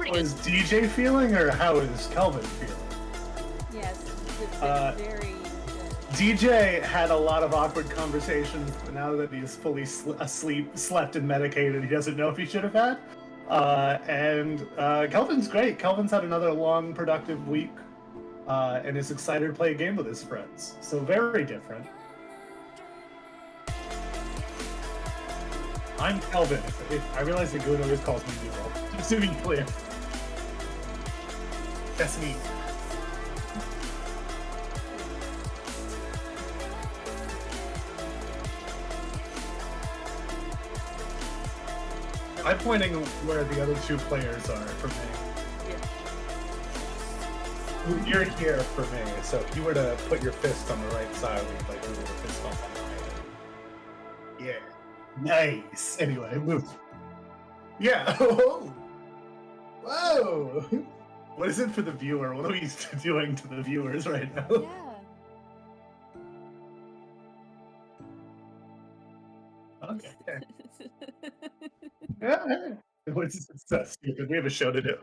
pretty How good. is DJ feeling, or how is Kelvin feeling? Yes, it's very good. DJ had a lot of awkward conversations, but now that he's fully asleep, slept, and medicated, he doesn't know if he should have had. And Kelvin's great. Kelvin's had another long, productive week, and is excited to play a game with his friends. So very different. I'm Kelvin. I realize that Goon always calls me Noodle. Just to be clear. That's me. I'm pointing where the other two players are for me. You're here for me, so if you were to put your fist on the right side, we'd like move the fist on the right. Yeah. Nice. Anyway, move. Yeah. Whoa. Whoa. What is it for the viewer? What are we doing to the viewers right now? Yeah. Okay. Yeah. What's so stupid? We have a show to do.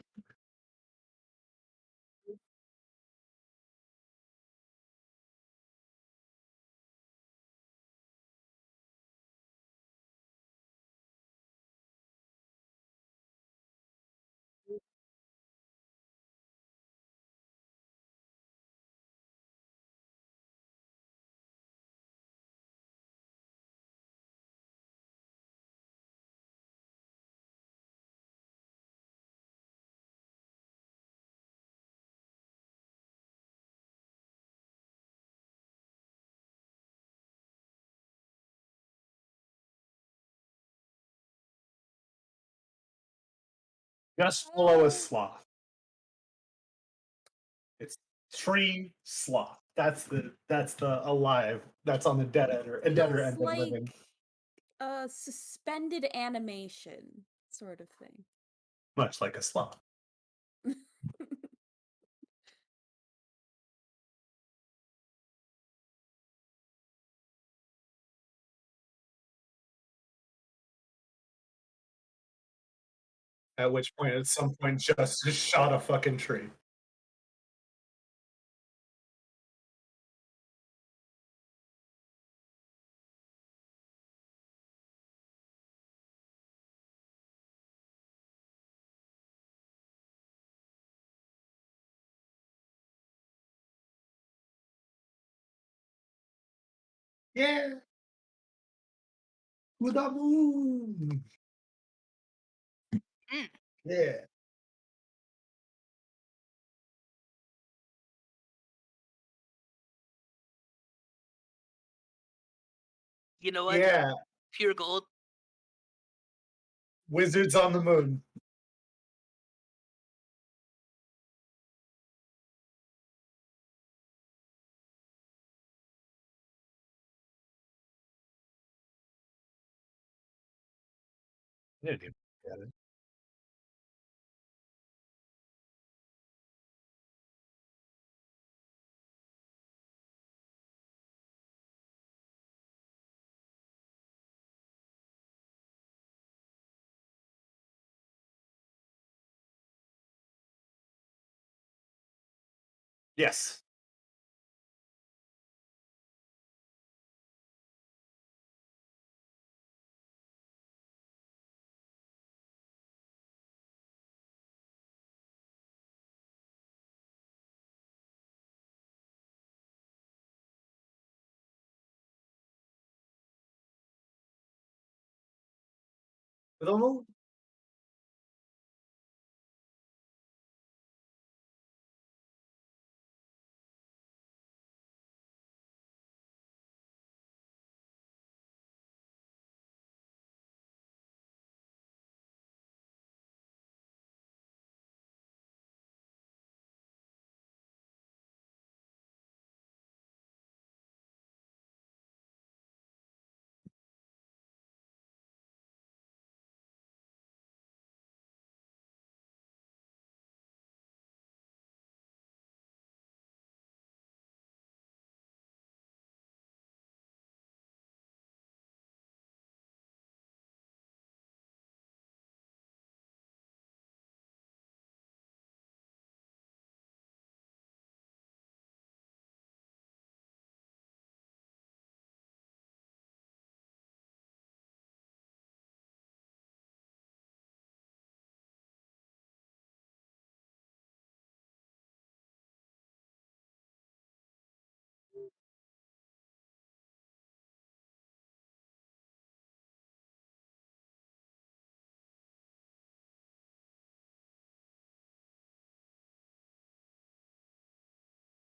Just below a sloth. It's tree sloth. That's the alive. That's on the deader end of living. A suspended animation sort of thing. Much like a sloth. At which point, at some point, just shot a fucking tree. Yeah. To the moon. Mm. Yeah. You know what? Yeah. Pure gold. Wizards on the moon. Yeah, dude. Got it. Yes. To the moon.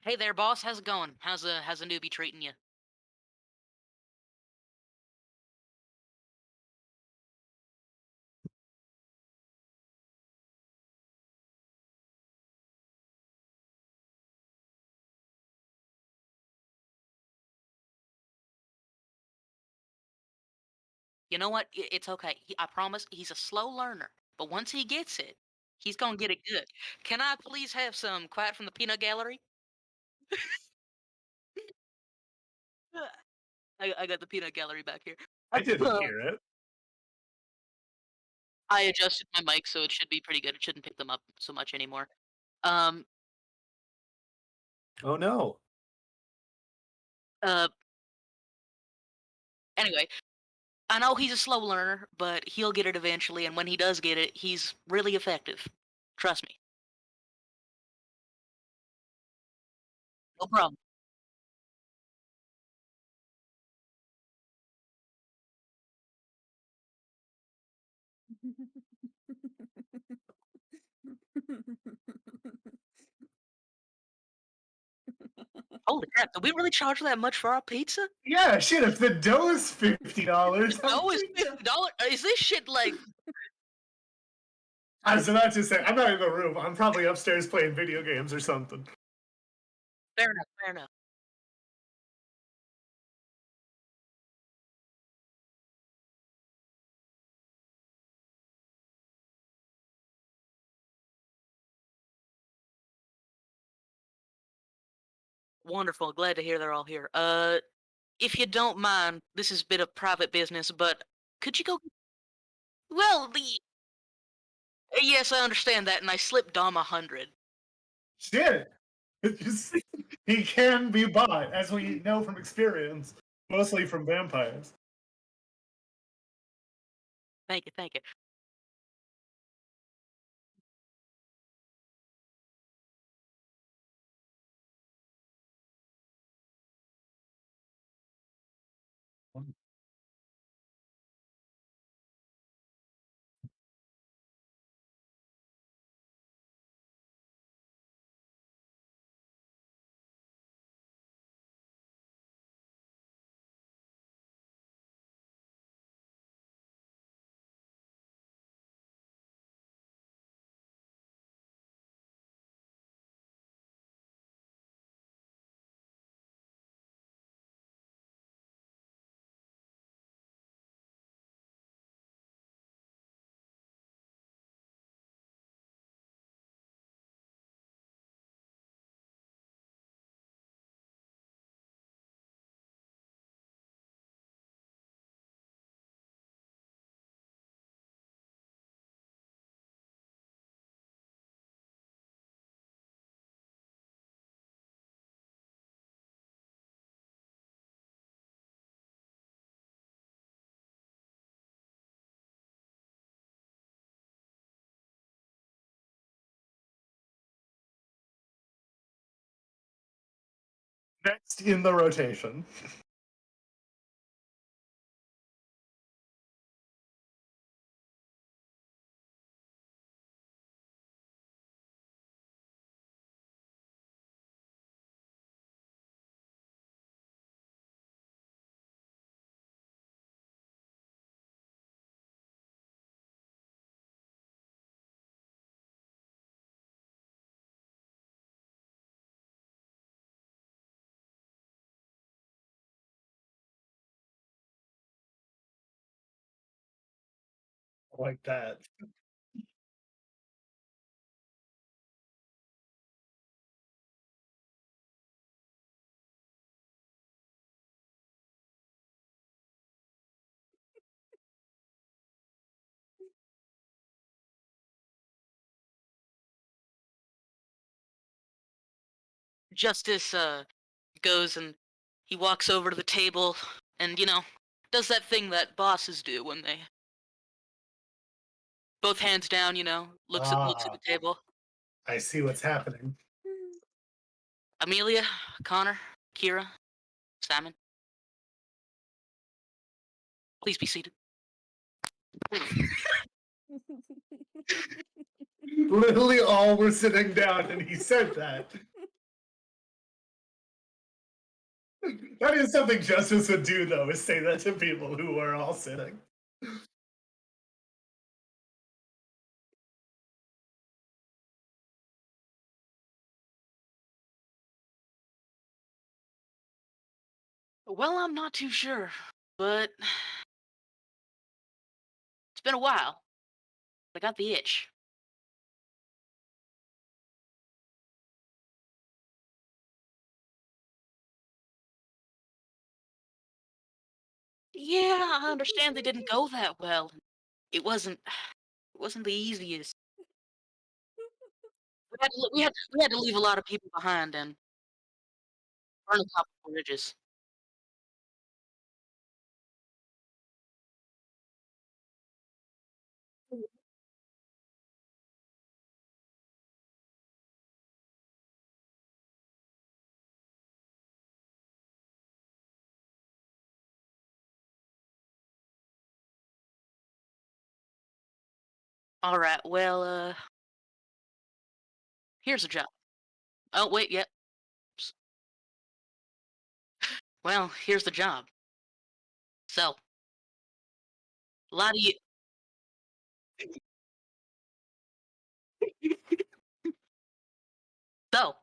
Hey there, boss. How's it going? How's a newbie treating you? You know what? It's okay. I promise he's a slow learner, but once he gets it, he's gonna get it good. Can I please have some quiet from the peanut gallery? I got the peanut gallery back here. I didn't hear it. I adjusted my mic, so it should be pretty good. It shouldn't pick them up so much anymore. Um, Oh no. uh, anyway, I know he's a slow learner, but he'll get it eventually, and when he does get it, he's really effective. Trust me. No problem. Holy crap! Did we really charge that much for our pizza? Yeah, shit. If the dough is $50, No, it's $50. Is this shit like? I was about to say, I'm not in the room. I'm probably upstairs playing video games or something. Fair enough. Fair enough. Wonderful. Glad to hear they're all here. If you don't mind, this is a bit of private business, but could you go? Well, yes, I understand that, and I slipped Dom 100. Shit. It's just, he can be bought, as we know from experience, mostly from vampires. Thank you. Thank you. Next in the rotation. Like that. Justice goes and he walks over to the table and does that thing that bosses do when they both hands down, looks at Ah, the table. I see what's happening. Amelia, Connor, Kira, Simon, please be seated. Literally all were sitting down and he said that. That is something Justice would do, though, is say that to people who are all sitting. Well, I'm not too sure, but it's been a while. I got the itch. Yeah, I understand they didn't go that well. It wasn't. It wasn't the easiest. We had to leave a lot of people behind and burn a couple of bridges. All right. Well, here's a job. Oh wait, yep. Well, here's the job. So, a lot of you. So,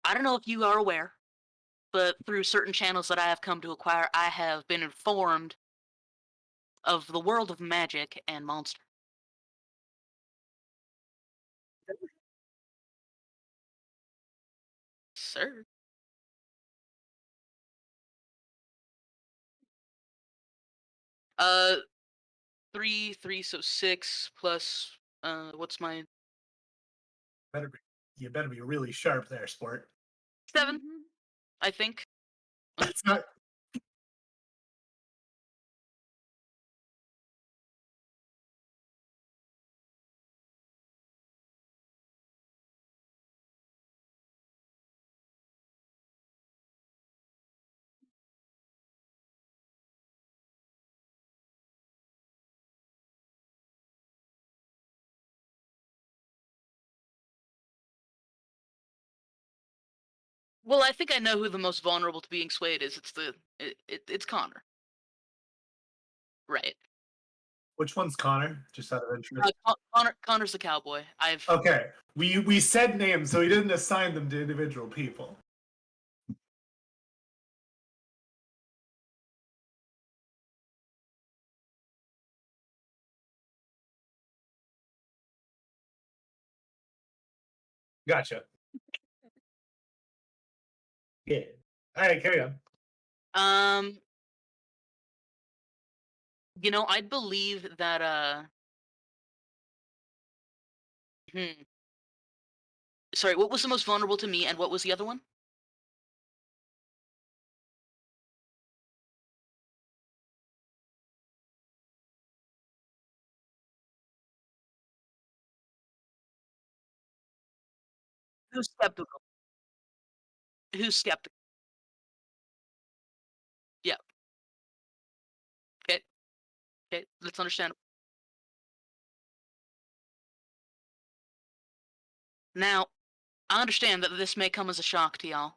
I don't know if you are aware, but through certain channels that I have come to acquire, I have been informed of the world of magic and monsters. Sir. Uh, 3, so 6 plus. What's my Better be, you better be really sharp there, sport. 7? Mhm. I think. That's not. Well, I think I know who the most vulnerable to being swayed is. It's Connor, right? Which one's Connor? Just out of interest. Connor's the cowboy. I've Okay, we said names, so we didn't assign them to individual people. Gotcha. Yeah. All right, carry on. um I'd believe that hmm, sorry, what was the most vulnerable to me and what was the other one? Who's skeptical? Who's skeptical? Yeah. Okay. Okay. That's understandable. Now, I understand that this may come as a shock to y'all,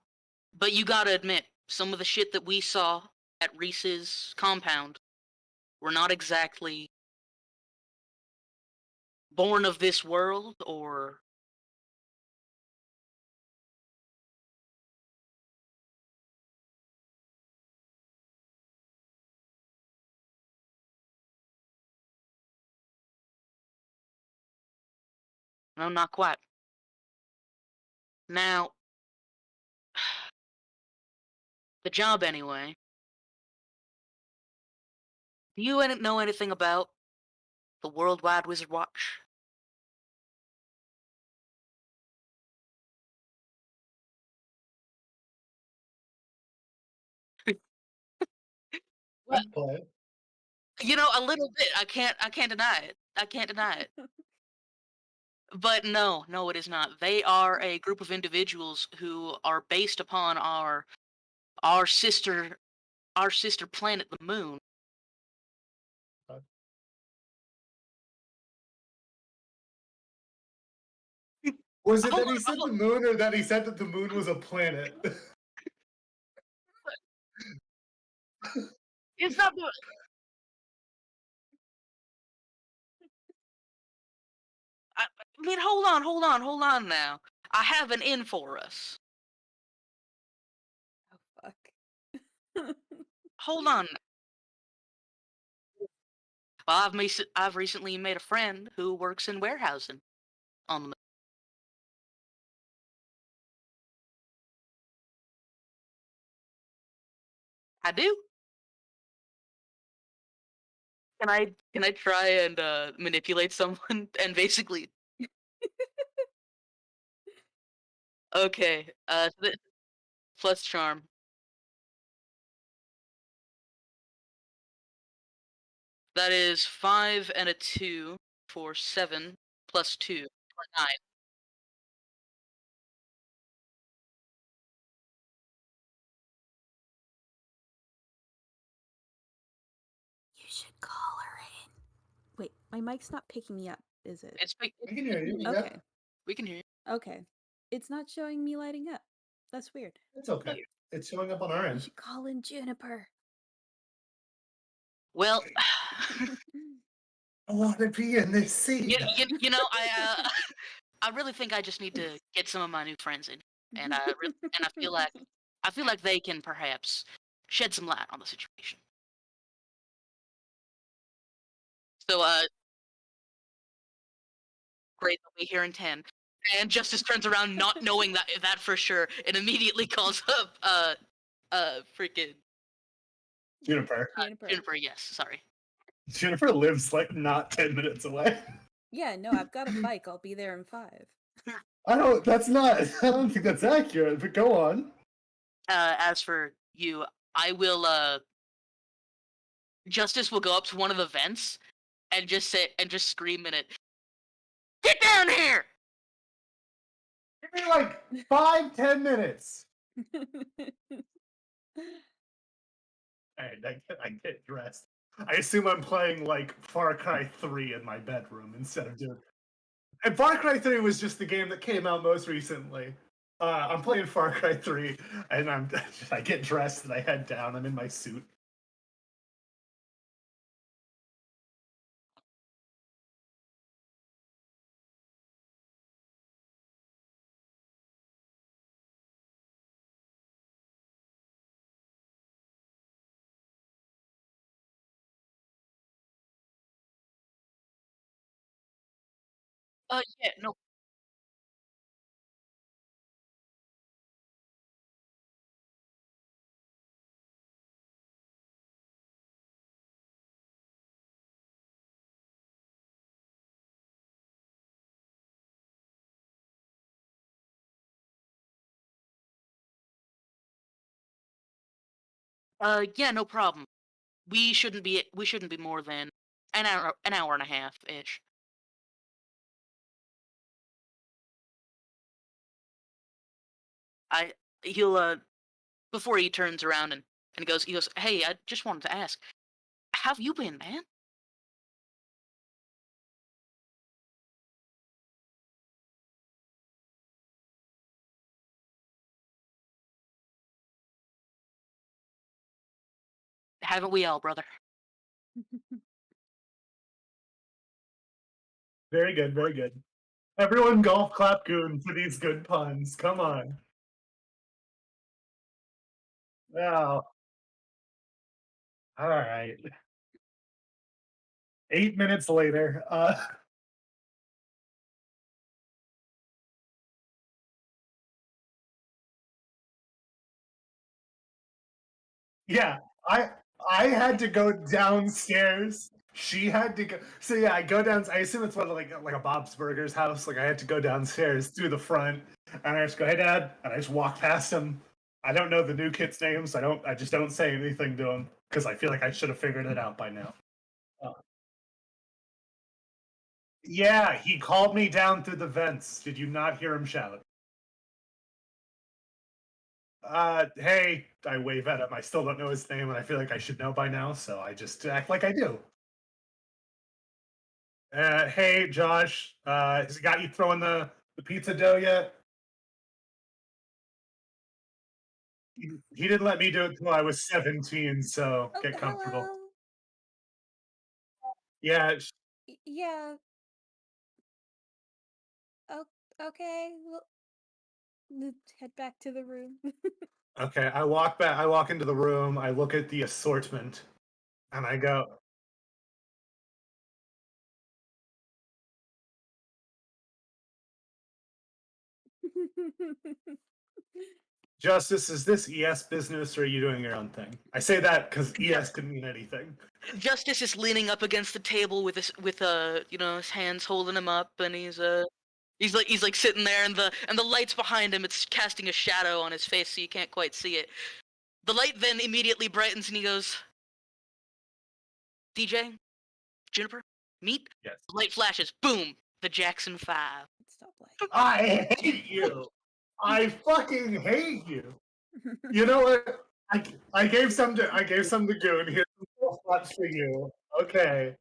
but you gotta admit, some of the shit that we saw at Reese's compound were not exactly born of this world or no, not quite. Now, the job anyway. Do you know anything about the Worldwide Wizard Watch? Well, I'd play it. a little bit. I can't deny it. I can't deny it. But no, no, it is not. They are a group of individuals who are based upon our sister our sister planet, the moon. Was it Hold that he on, said the moon, or that he said that the moon was a planet? It's not the. I mean, hold on now. I have an in for us. Oh, fuck. Hold on. Well, I've recently made a friend who works in warehousing on the. I do. Can I try and manipulate someone and basically okay, plus charm. That is 5 and a 2 for 7 plus 2 for 9. You should call her in. Wait, my mic's not picking me up, is it? It's big. We can hear you. Yeah, Okay. We can hear you. Okay. It's not showing me lighting up. That's weird. it's okay. It's showing up on our You end. should call in Juniper. Well, I want to be in this scene. you know, I really think I just need to get some of my new friends in, and I feel like they can perhaps shed some light on the situation. So, great, they'll be here in 10. And Justice turns around, not knowing that for sure, and immediately calls up freaking Juniper. Juniper. Juniper. Yes, sorry. Juniper lives like not 10 minutes away. Yeah, no, I've got a bike. I'll be there in 5. I don't think that's accurate, but go on. As for you, I will. Justice will go up to one of the vents and just scream in it. Get down here! Give me like 5-10 minutes. Alright, I get dressed. I assume I'm playing like Far Cry 3 in my bedroom instead of doing. And Far Cry 3 was just the game that came out most recently. I'm playing Far Cry 3, and I get dressed and I head down. I'm in my suit. Yeah, no. Yeah, no problem. We shouldn't be more than an hour and a half ish. I he'll before he turns around and he goes, hey, I just wanted to ask, how have you been, man? Haven't we all, brother? Very good, very good. Everyone golf clap goon for these good puns. Come on. Oh, all right. 8 minutes later. Yeah, I had to go downstairs. She had to go. So yeah, I go down. I assume it's like a Bob's Burgers house. Like I had to go downstairs through the front, and I just go, "Hey, Dad," and I just walk past him. I don't know the new kids' names. I just don't say anything to him because I feel like I should have figured it out by now. Uh, yeah, he called me down through the vents. Did you not hear him shout? Hey, I wave at him. I still don't know his name, and I feel like I should know by now, so I just act like I do. Hey, Josh, has he got you throwing the pizza dough yet? He didn't let me do it till I was 17, so Oh, get comfortable. hello. Yeah, Yeah. Oh, okay. Well, let's head back to the room. okay. I walk back. I walk into the room. I look at the assortment, and I go, "Justice, is this ES business, or are you doing your own thing?" I say that because ES could mean anything. Justice is leaning up against the table with his hands holding him up, and he's like sitting there, and the lights behind him, it's casting a shadow on his face, so you can't quite see it. The light then immediately brightens, and he goes, "DJ, Juniper, meet." Yes. The light flashes, boom, the Jackson 5. Stop lighting. I hate you. I fucking hate you. You know what? I gave some to Goon. Here's some thoughts for you. Okay,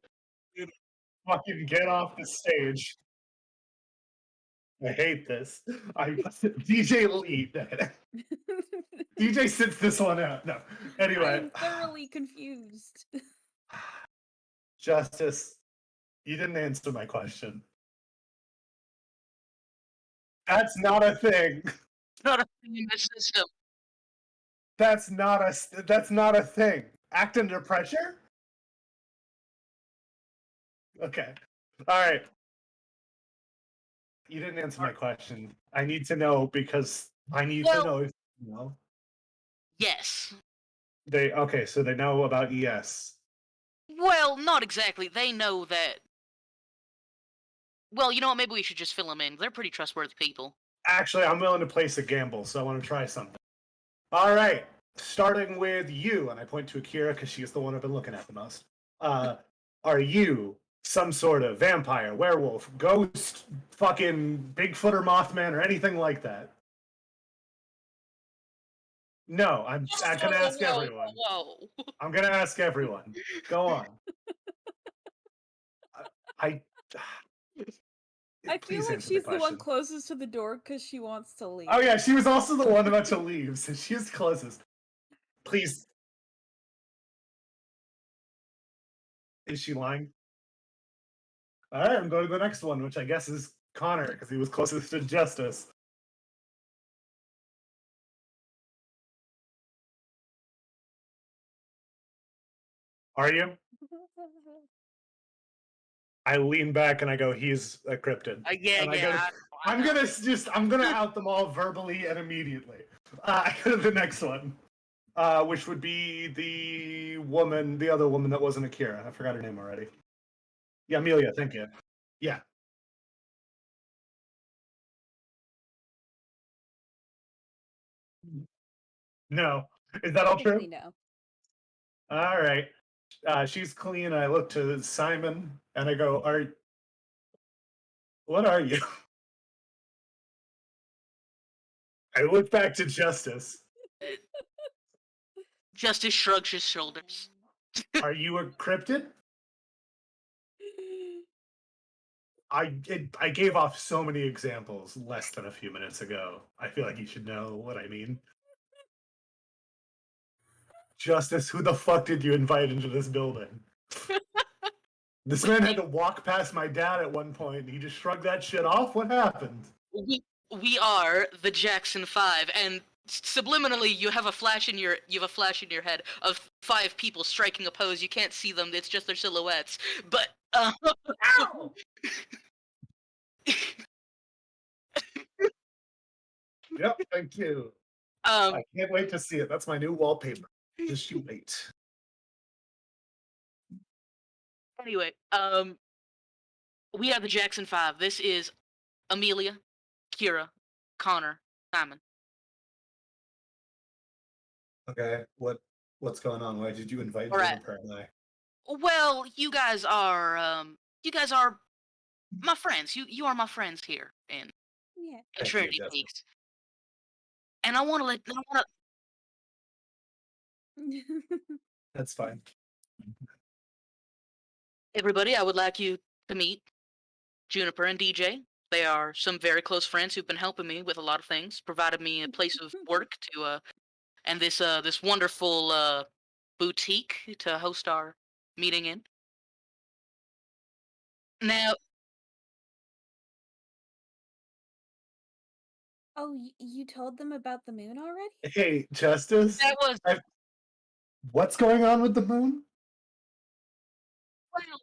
fucking get off the stage. I hate this. I DJ lead. DJ sits this one out. No. I Anyway, am thoroughly confused. Justice, you didn't answer my question. That's not a thing. It's not a thing in the system. That's not a thing. Act under pressure? Okay. All right. You didn't answer my question. I need to know because I need to Well, know if you know. yes. So they know about ES. Well, not exactly. They know that. Well, you know what? Maybe we should just fill them in. They're pretty trustworthy people. Actually, I'm willing to place a gamble, so I want to try something. All right. Starting with you, and I point to Akira because she's the one I've been looking at the most. Are you some sort of vampire, werewolf, ghost, fucking Bigfoot or Mothman or anything like that? No, I'm gonna ask everyone. Whoa. I'm gonna ask everyone. Go on. I. I feel Please like answer the she's the one question. closest to the door because she wants to leave. Oh yeah, she was also the one about to leave, so she's closest. Please, is she lying? All right, I'm going to the next one, which I guess is Connor because he was closest to Justice. Are you? I lean back and I go, "He's a cryptid." Yeah, And I go, yeah. I'm gonna out them all verbally and immediately. I go to the next one, which would be the other woman that wasn't Akira. I forgot her name already. Yeah, Amelia. Thank you. Yeah. No. Is that all Technically, true? no. All right. She's clean. I look to Simon and I go, what are you? I look back to Justice. Justice shrugs his shoulders. Are you a cryptid? I gave off so many examples less than a few minutes ago. I feel like you should know what I mean. Justice, who the fuck did you invite into this building? This man had to walk past my dad at one point. He just shrugged that shit off. What happened? We are the Jackson 5, and subliminally you have a flash in your head of 5 people striking a pose. You can't see them; it's just their silhouettes. But Ow! Yep, thank you. I can't wait to see it. That's my new wallpaper. Just you wait. anyway, we are the Jackson 5. This is Amelia, Kira, Connor, Simon. Okay, what's going on? Why did you invite All right. Juniper and I? Well, you guys are my friends. You are my friends here in Yeah. Thank you, Trinity Justin. Peaks. And I want to That's fine. everybody, I would like you to meet Juniper and DJ. They are some very close friends who've been helping me with a lot of things, provided me a place of work and this wonderful boutique to host our meeting in. Now Oh, you told them about the moon already? Hey, Justice, that was I, what's going on with the moon? well,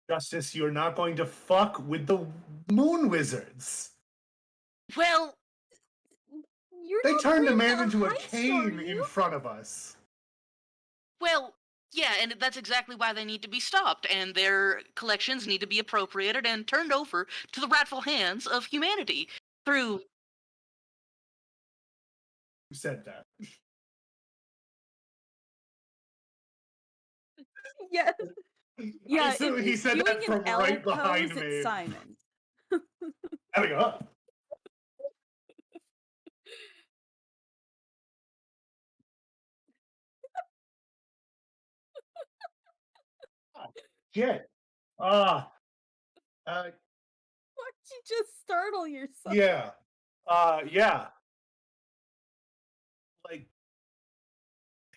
Justice, you're not going to fuck with the moon wizards. well, You're They not turned a planning man a into a heist, are cane in you? front of us. well. Yeah, and that's exactly why they need to be stopped, and their collections need to be appropriated and turned over to the rightful hands of humanity through. Who said that? Yes. I Yeah, if assume he he's said doing that an from L right pose, behind it's me. Simon. Having a shit. Ah, uh, Why'd you just startle yourself? yeah. Yeah. Like,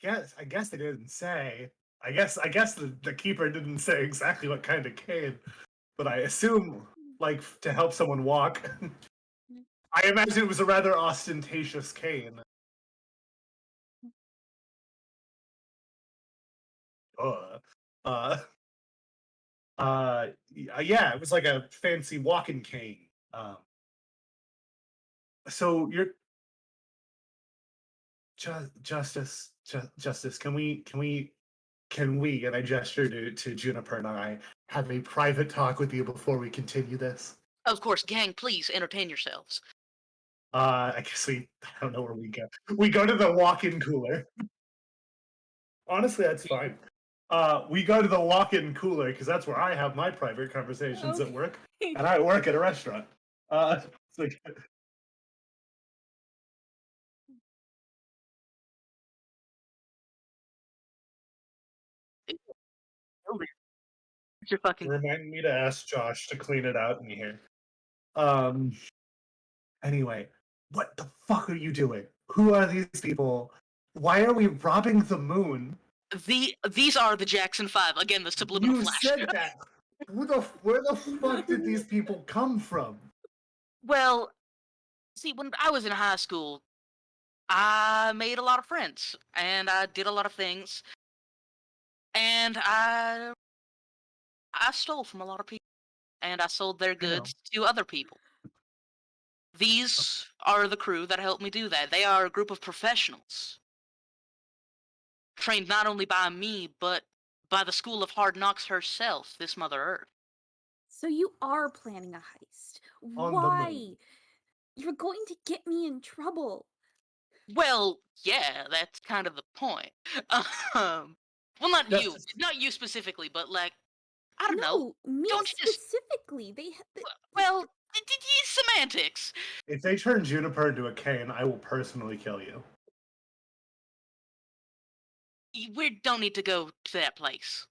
I guess they didn't say. I guess the keeper didn't say exactly what kind of cane, but I assume like to help someone walk. I imagine it was a rather ostentatious cane. Uh, uh, yeah, it was like a fancy walking cane. So you're justice. Can we? And I gesture to Juniper and I have a private talk with you before we continue this. Of course, gang, please entertain yourselves. I guess I don't know where we go. We go to the walk-in cooler. Honestly, that's fine. We go to the walk-in cooler because that's where I have my private conversations at work, Okay. and I work at a restaurant. It's like, You're fucking. remind me to ask Josh to clean it out in here. Um. Anyway, what the fuck are you doing? Who are these people? Why are we robbing the moon? These are the Jackson Five. Again, the subliminal You flash. said that. Where the fuck did these people come from? Well, see, when I was in high school, I made a lot of friends, and I did a lot of things, and I stole from a lot of people, and I sold their I know. goods to other people. These are the crew that helped me do that. They are a group of professionals, trained not only by me, but by the School of Hard Knocks herself, this Mother Earth. So you are planning a heist. On the moon. Why? You're going to get me in trouble. Well, yeah, that's kind of the point. Um, well, Justice. not you specifically, but like, I don't know. No, me Don't you just specifically. well, semantics. If they turn Juniper into a cane, I will personally kill you. We don't need to go to that place.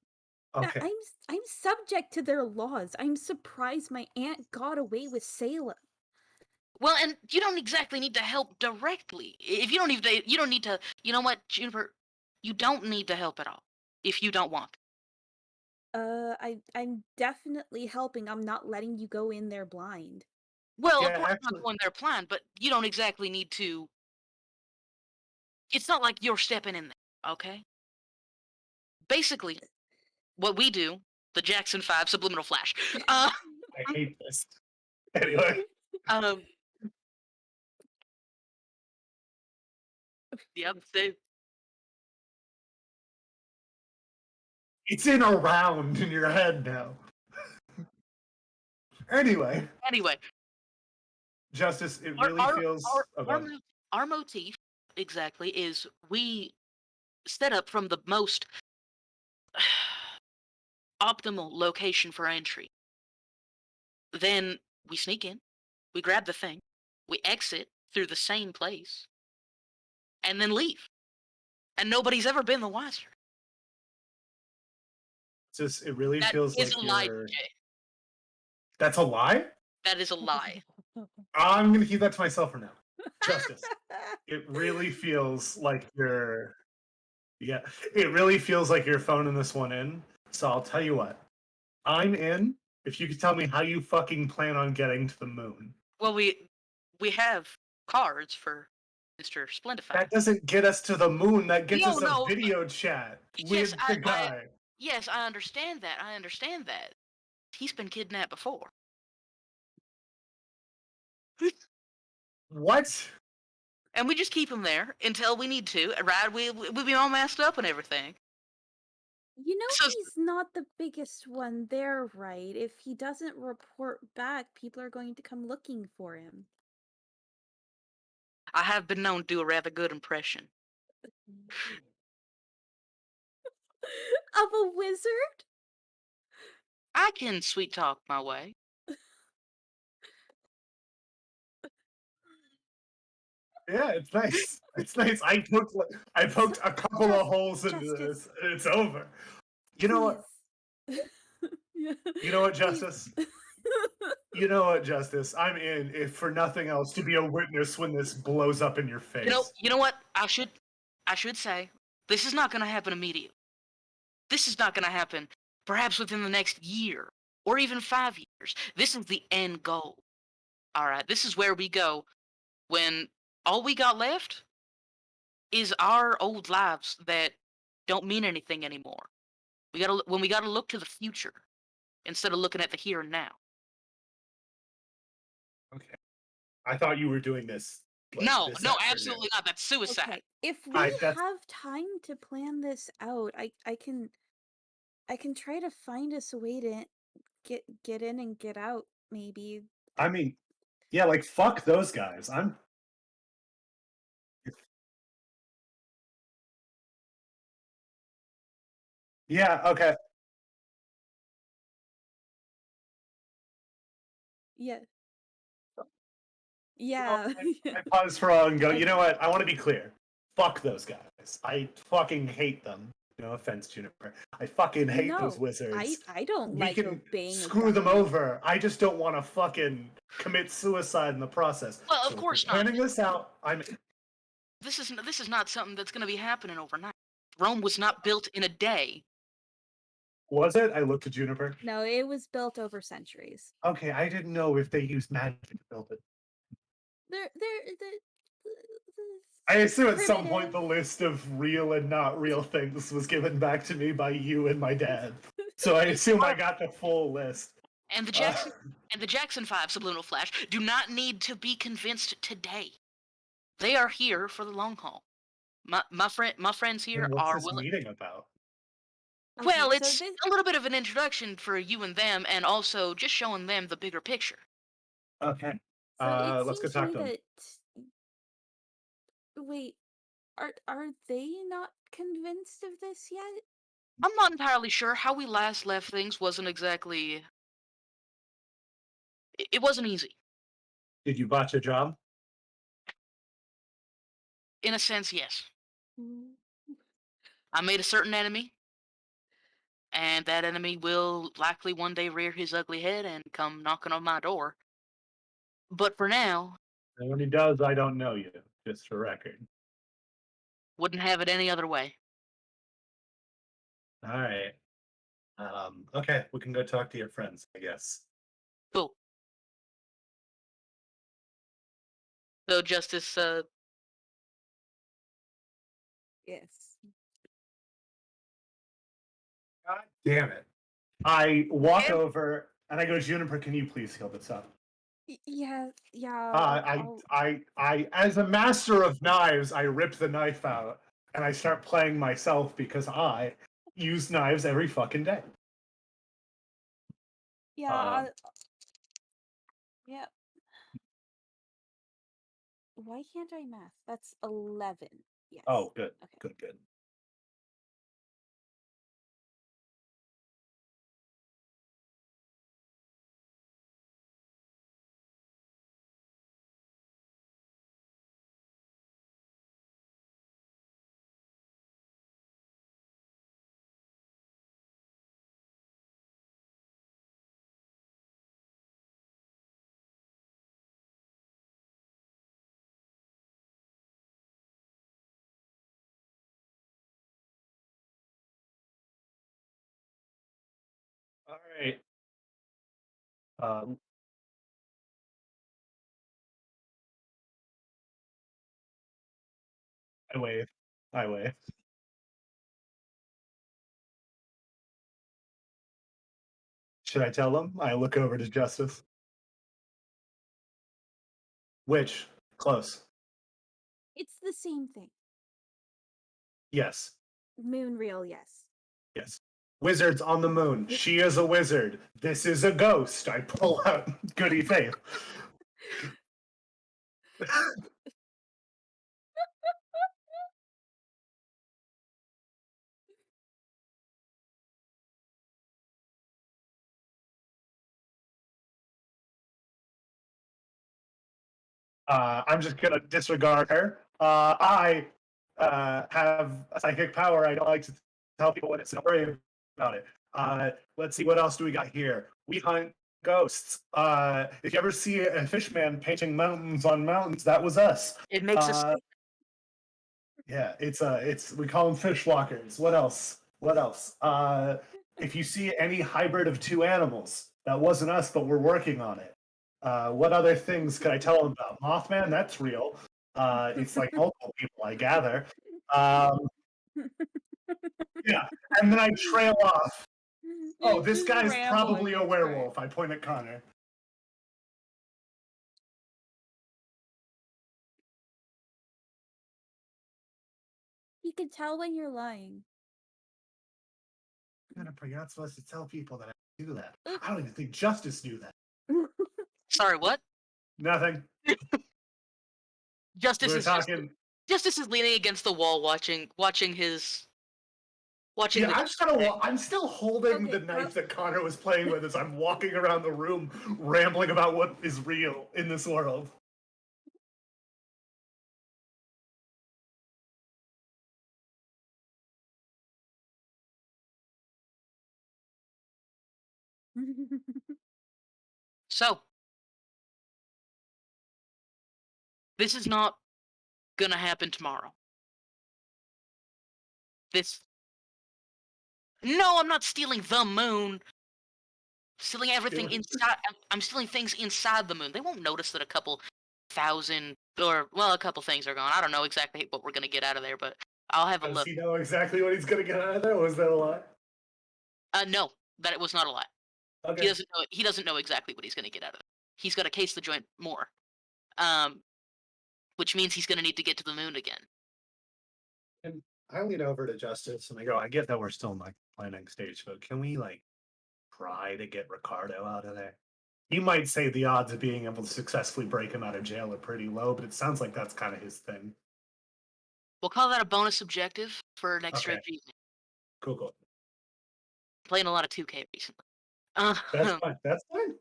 Okay. I'm subject to their laws. I'm surprised my aunt got away with Salem. Well, and you don't exactly need to help directly. If you don't need to, you don't need to. You know what, Juniper? You don't need to help at all if you don't want. I'm definitely helping. I'm not letting you go in there blind. Well, of Yeah, course, I'm not actually, going their plan, but you don't exactly need to. It's not like you're stepping in there, okay? Basically, what we do, the Jackson Five subliminal flash. Uh, I hate this. Anyway, um, yep. it's in a round in your head now. Anyway, Anyway, Justice, it our really our feels our our, about mo- our motif exactly is we set up from the most optimal location for entry. Then we sneak in, we grab the thing, we exit through the same place, and then leave. And nobody's ever been the wiser. Just it really That feels is like a lie, you're. DJ. That's a lie? That is a lie. I'm gonna keep that to myself for now. Justice. It really feels like you're. Yeah, it really feels like you're phoning this one in. So I'll tell you what. I'm in if you could tell me how you fucking plan on getting to the moon. Well, we have cards for Mr. Splendify. That doesn't get us to the moon. That gets No, us a no. video chat Yes, with the guy. yes, I understand that. I understand that. He's been kidnapped before. What? And we just keep him there until we need to, right? We be all messed up and everything. You know So he's not the biggest one there, right? If he doesn't report back, people are going to come looking for him. I have been known to do a rather good impression. Of a wizard? I can sweet talk my way. Yeah, it's nice. It's nice. I poked a couple of holes into Justice, this, and it's over. You know what? please. Yeah, You know what, please. Justice? You know what, Justice? I'm in, if for nothing else, to be a witness when this blows up in your face. You know what? I should say this is not going to happen immediately. This is not going to happen perhaps within the next year or even 5 years. This is the end goal. All right, this is where we go when all we got left is our old lives that don't mean anything anymore. We got to look to the future instead of looking at the here and now. Okay. I thought you were doing this. Like, No, this no, afternoon. absolutely not. That's suicide. Okay, if we that's- have time to plan this out, I can try to find us a way to get in and get out, maybe. I mean, yeah, like fuck those guys. I'm. Yeah. Okay. Yeah. You know, Yeah. I pause for all and go. You know Okay. what? I want to be clear. Fuck those guys. I fucking hate them. No offense, Juniper. I fucking hate those No, wizards. I don't We like can obeying a screw them government. over. I just don't want to fucking commit suicide in the process. Well, So of if course we're not. planning this out. I'm. This is not something that's going to be happening overnight. Rome was not built in a day. Was it? I looked at Juniper. No, it was built over centuries. Okay, I didn't know if they used magic to build it. They're I assume at some point primitive. the list of real and not real things was given back to me by you and my dad. So I assume I got the full list. And the Jackson 5 subliminal flash do not need to be convinced today. They are here for the long haul. My friends here What's are this willing. meeting about? Okay, Well, so it's this a little bit of an introduction for you and them, and also just showing them the bigger picture. Okay. so it Let's go seems to talk me to them. that wait, are they not convinced of this yet? I'm not entirely sure how we last left things wasn't exactly. It wasn't easy. Did you botch a job? In a sense, yes. Mm. I made a certain enemy, and that enemy will likely one day rear his ugly head and come knocking on my door. But for now, And when he does, I don't know you, just for record. wouldn't have it any other way. All right. Okay, we can go talk to your friends, I guess. Cool. So, Justice, Yes. God damn it. I walk And- over and I go, Juniper, can you please heal this up? Yeah, yeah. As a master of knives, I rip the knife out and I start playing myself because I use knives every fucking day. Yeah, yeah. Why can't I math? That's 11. Yes. Oh, good, Okay. good, good. All right. Um, I wave. I wave. Should I tell them? I look over to Justice. Which? Close. It's the same thing. Yes. Moon real, yes. Yes. Wizards on the moon. She is a wizard. This is a ghost. I pull out Goody Faith. I'm just gonna disregard her. I have a psychic power. I don't like to tell people what it's. Don't worry about it. Let's see, what else do we got here? We hunt ghosts. If you ever see a fishman painting mountains on mountains, that was us. It makes us. Yeah, it's we call them fish walkers. What else? What else? If you see any hybrid of two animals, that wasn't us, but we're working on it. What other things could I tell them about? Mothman, that's real. It's like multiple people, I gather. Um, yeah, and then I trail off. Oh, It's this just guy's rambling, probably a it's great. werewolf. I point at Connor. You can tell when you're lying. Jennifer, you're not supposed to tell people that I do that. I don't even think Justice knew that. Sorry, what? Nothing. Justice We're is just talking. Justice is leaning against the wall, watching Yeah, the. I'm just kind of. I'm still holding Okay, the knife that Connor was playing with as I'm walking around the room, rambling about what is real in this world. So this is not gonna happen tomorrow. This. No, I'm not stealing the moon. Stealing everything inside. I'm stealing things inside the moon. They won't notice that a couple thousand, or well, a couple things are gone. I don't know exactly what we're gonna get out of there, but I'll have a Does look. he know exactly what he's gonna get out of there? Or was that a lie? No, that it was not a lie. Okay. He doesn't know exactly what he's gonna get out of it. He's gonna case the joint more. Um, which means he's gonna need to get to the moon again. And I lean over to Justice and I go, I get that we're still in like planning stage, but can we like try to get Ricardo out of there? You might say the odds of being able to successfully break him out of jail are pretty low, but it sounds like that's kind of his thing. We'll call that a bonus objective for an extra Okay, achievement. cool, cool. Playing a lot of 2K recently. That's fine. That's fine.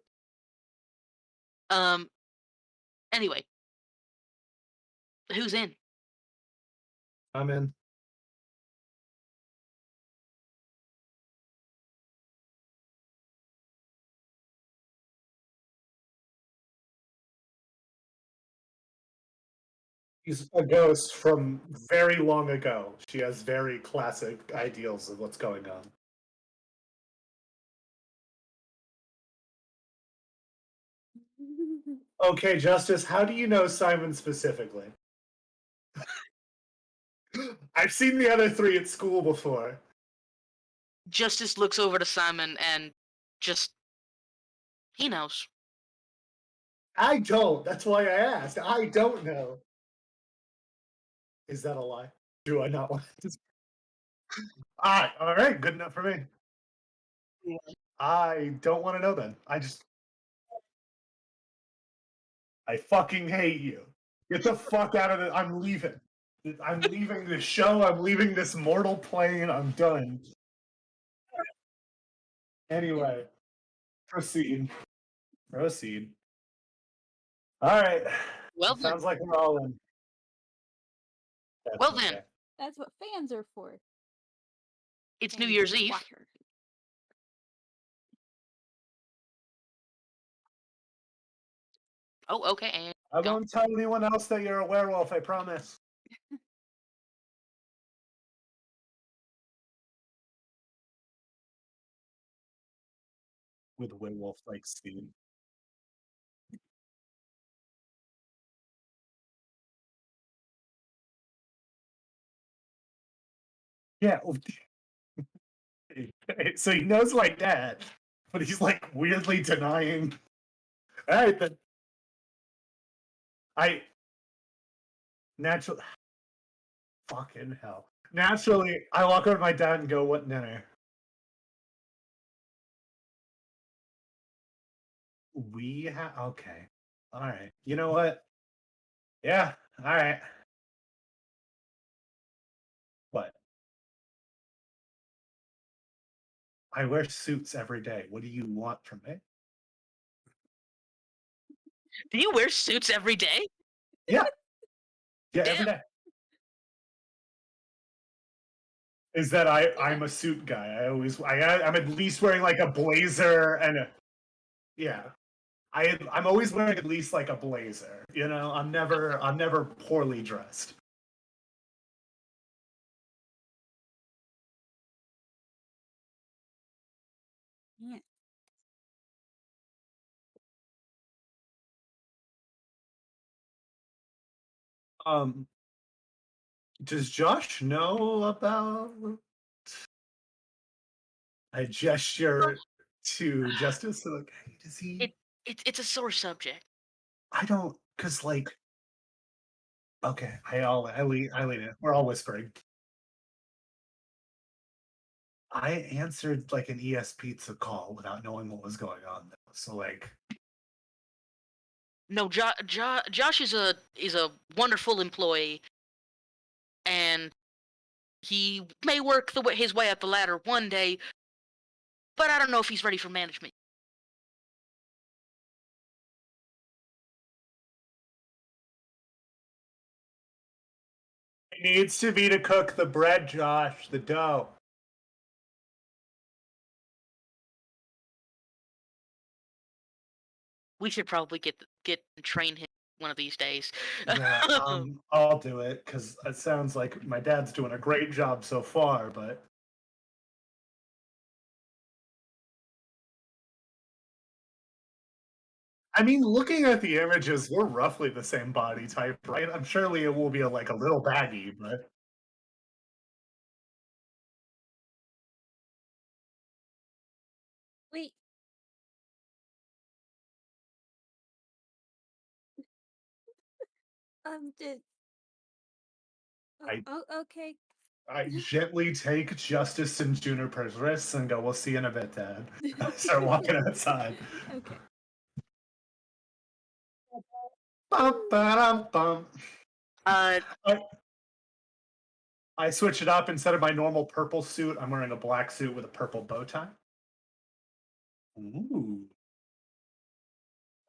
Um. Anyway, who's in? I'm in. She's a ghost from very long ago. She has very classic ideals of what's going on. Okay, Justice, how do you know Simon specifically? I've seen the other three at school before. Justice looks over to Simon and just he knows. I don't. That's why I asked. I don't know. Is that a lie? Do I not want to? All right, good enough for me. I don't want to know then. I fucking hate you. Get the fuck out of it. I'm leaving. I'm leaving this show. I'm leaving this mortal plane. I'm done. Anyway, proceed. Proceed. All right. Well then. Sounds like we're all in. That's Well okay. then. That's what fans are for. It's New Fans Year's and Eve. watchers. Oh, okay. And I go. won't tell anyone else that you're a werewolf, I promise. with werewolf-like steam. Yeah, well, so he knows my dad, but he's like weirdly denying. All right, then I naturally, fucking hell. Naturally, I walk over to my dad and go, "What dinner?" We have okay. All right. You know what? Yeah. All right. What? I wear suits every day. What do you want from me? Do you wear suits every day? Yeah. Yeah. Every Damn. day. Is that I'm a suit guy. I'm at least wearing like a blazer and a yeah. I'm always wearing at least like a blazer. You know, I'm never poorly dressed. Yeah. Um, does Josh know about a Well, gesture to justice? Like, hey, does he? it it's a sore subject. I don't, cause like, okay, I lean in. We're all whispering. I answered like an ES Pizza call without knowing what was going on. Though. So like, No, Josh is a wonderful employee, and he may work his way up the ladder one day, but I don't know if he's ready for management. it needs to be to cook the bread, Josh, the dough. We should probably get and train him one of these days. Yeah, I'll do it because it sounds like my dad's doing a great job so far. But I mean, looking at the images, we're roughly the same body type, right? I'm surely it will be like a little baggy, but Wait. Did I okay. I gently take Justice and Juniper's wrists and go, "We'll see you in a bit, Dad." I start walking outside. Okay. Bum, ba-dum, bum. uh, I, I switch it up instead of my normal purple suit. I'm wearing a black suit with a purple bow tie. Ooh.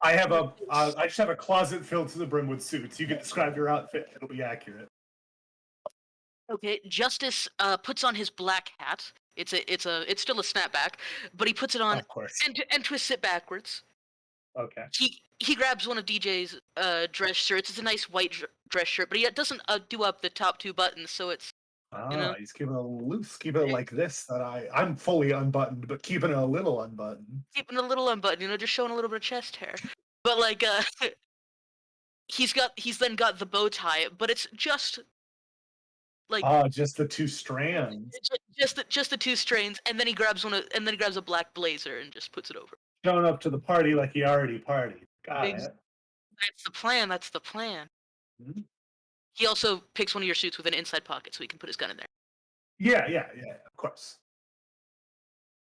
I just have a closet filled to the brim with suits. You can describe your outfit; it'll be accurate. okay. Justice puts on his black hat. It's still a snapback, but he puts it on Of course. and twists it backwards. Okay. He grabs one of DJ's dress shirts. It's a nice white dress shirt, but he doesn't do up the top two buttons, so it's you know He's keeping it a little loose, keeping it like this. That I'm fully unbuttoned, but keeping it a little unbuttoned. keeping a little unbuttoned, just showing a little bit of chest hair. But like he's then got the bow tie, but it's just like Just the two strands. just the two strains, and then he grabs and then he grabs a black blazer and just puts it over. Showing up to the party like he already partied. Got Ex- it. That's the plan. That's the plan. Mhm. He also picks one of your suits with an inside pocket, so he can put his gun in there. Yeah, of course.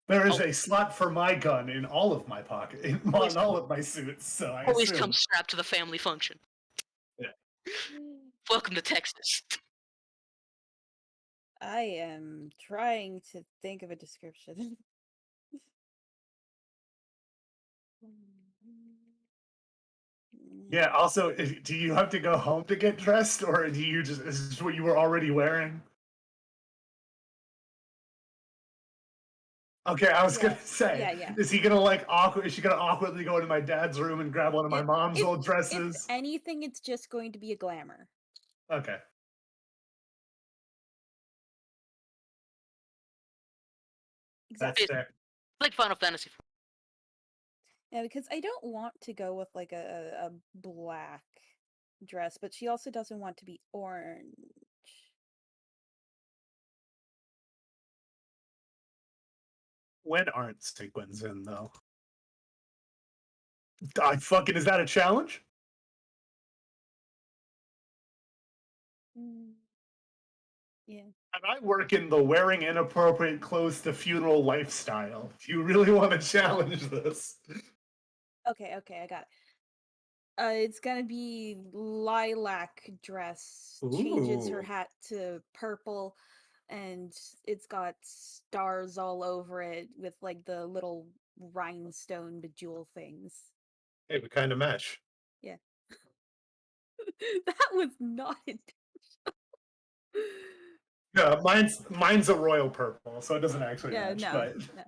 There is Oh, a slot for my gun in all of my pocket, in always all of my suits. So I always assume. comes strapped to the family function. Yeah. Welcome to Texas. I am trying to think of a description. Yeah. Also, do you have to go home to get dressed, or do you just is this what you were already wearing? Okay, I was Yeah. gonna say, Yeah. is he gonna like awkward? Is she gonna awkwardly go into my dad's room and grab one of my If mom's if old if dresses? anything, it's just going to be a glamour. Okay, that's Exactly. It's fair. like Final Fantasy. Yeah, because I don't want to go with like a black dress, but she also doesn't want to be orange. When aren't sequins in though? I fucking is that a challenge? Mm, yeah. And I work in the wearing inappropriate clothes to funeral lifestyle. If you really want to challenge this. Okay, okay, I got it. It's gonna be lilac dress, changes her Ooh. hat to purple, and it's got stars all over it with like the little rhinestone bejewel things. Hey, we kind of mesh. Yeah. That was not it. Yeah, mine's a royal purple, so it doesn't actually Yeah, match, no, but no.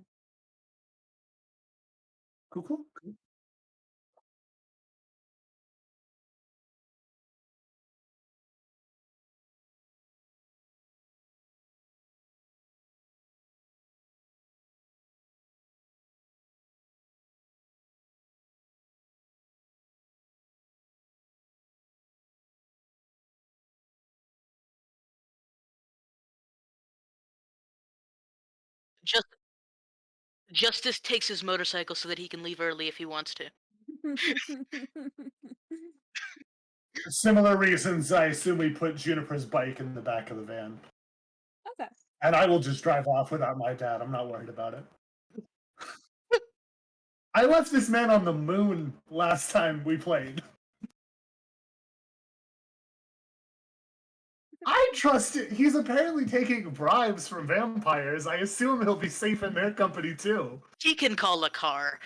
cool, cool. Just Justice takes his motorcycle so that he can leave early if he wants to. Similar reasons, I assume we put Juniper's bike in the back of the van. Okay. And I will just drive off without my dad. I'm not worried about it. I left this man on the moon last time we played. I trust it. He's apparently taking bribes from vampires. I assume he'll be safe in their company too. He can call a car.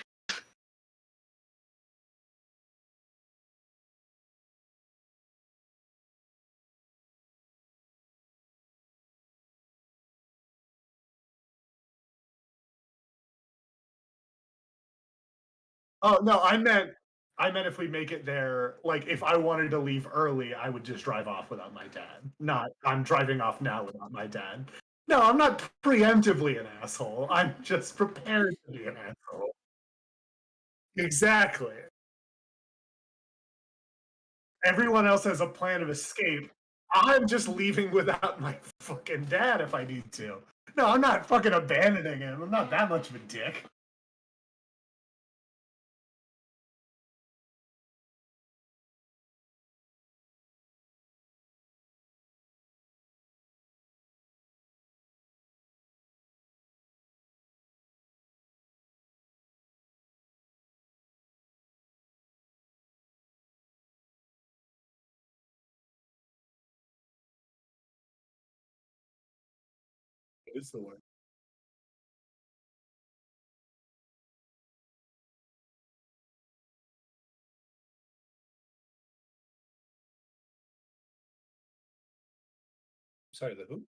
Oh no, I meant if we make it there, like if I wanted to leave early, I would just drive off without my dad. Not I'm driving off now without my dad. No, I'm not preemptively an asshole. I'm just prepared to be an asshole. Exactly. Everyone else has a plan of escape. I'm just leaving without my fucking dad if I need to. No, I'm not fucking abandoning him. I'm not that much of a dick. What is the word? Sorry, the who?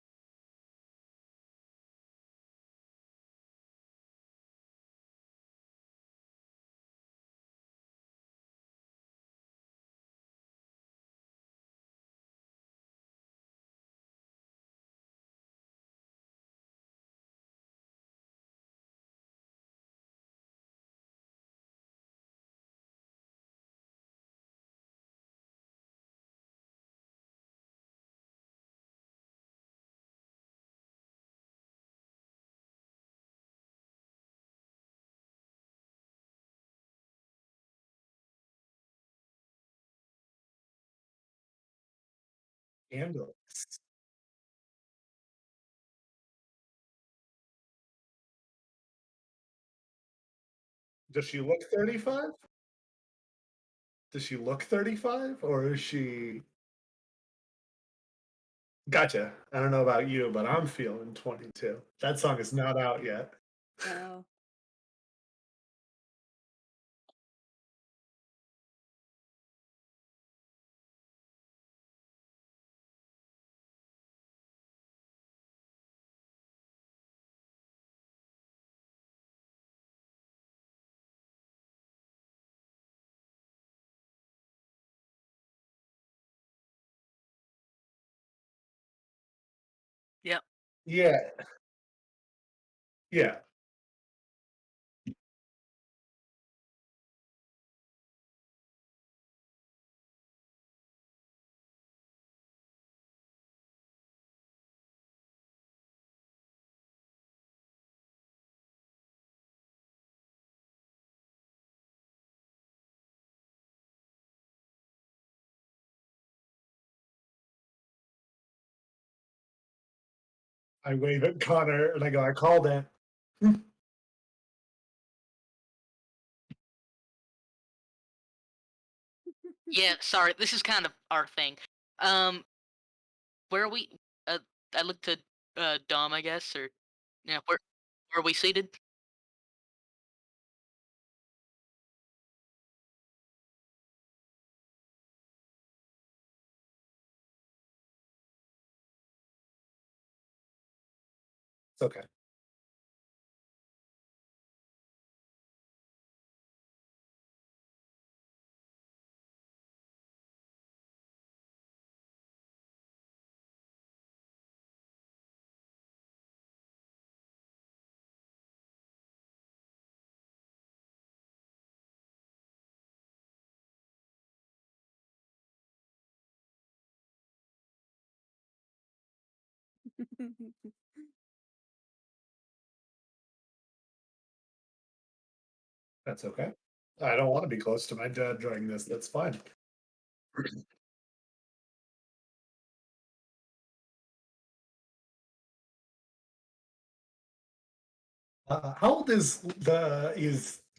Ambulance. Does she look 35? Does she look 35? Or is she. Gotcha. I don't know about you, but I'm feeling 22. That song is not out yet. Oh. Yep. Yeah. Yeah. I wave at Connor and I go, I called it. Yeah, sorry. This is kind of our thing. Um, where are we? I looked to Dom, I guess, or yeah. Where are we seated? It's okay. That's okay. I don't want to be close to my dad during this. That's fine. How old is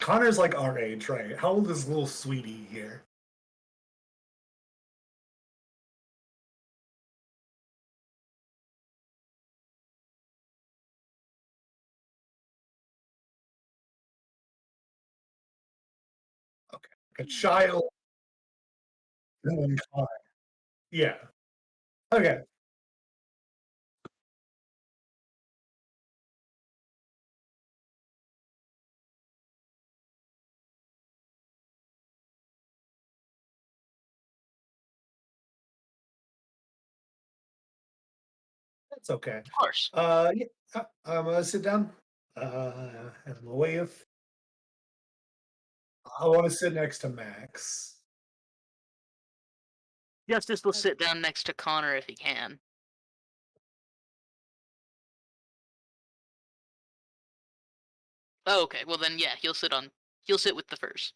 Connor's like our age, right? How old is little sweetie here? Okay, like a child and Connor. Yeah. Okay, that's okay. Of course. Yeah, I'm gonna sit down. And I'm gonna wave. I want to sit next to Max. Justice will sit down next to Connor if he can. Oh, okay. Well then, yeah, He'll sit with the first.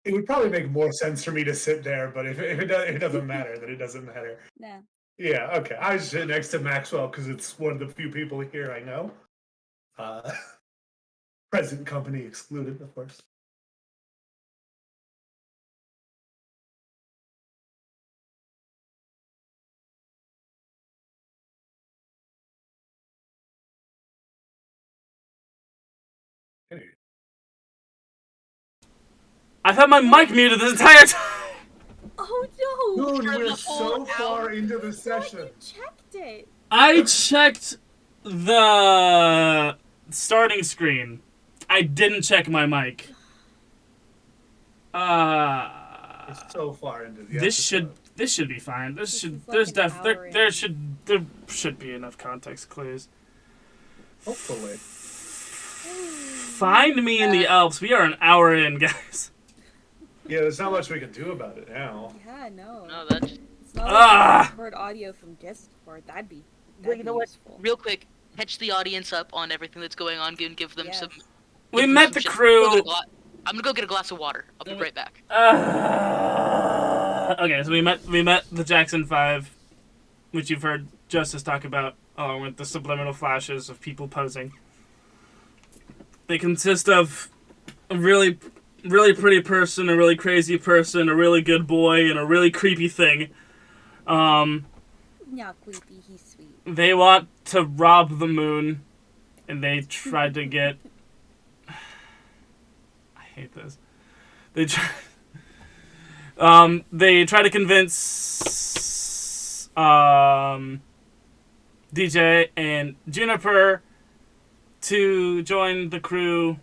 It would probably make more sense for me to sit there, but if it doesn't matter, then it doesn't matter. Nah. Yeah, okay. I sit next to Maxwell because it's one of the few people here I know. Uh, present company excluded, of course. Anyway. I've had my mic muted this entire time. Oh no! Dude, For we're the so whole far hour. into the I thought session. you checked it. I checked the starting screen. I didn't check my mic. We're so far into the This should be fine. This is like There's an def hour there in. should be enough context clues. Hopefully. Find me in the Alps. We are an hour in, guys. Yeah, there's not much we can do about it now. Yeah, no. No, that's. It's not like Ah! we can record audio from Discord. That'd be Well, you know what? useful. Real quick, catch the audience up on everything that's going on. Give them Yes. some. We give them met some the shit. crew. I'm gonna go get a glass of water. I'll be right back. Okay, so we met the Jackson 5, which you've heard Justice talk about, along with the subliminal flashes of people posing. They consist of a really pretty person, a really crazy person, a really good boy, and a really creepy thing. Not creepy, he's sweet. They want to rob the moon, and they tried to get... I hate this. They try to convince DJ and Juniper to join the crew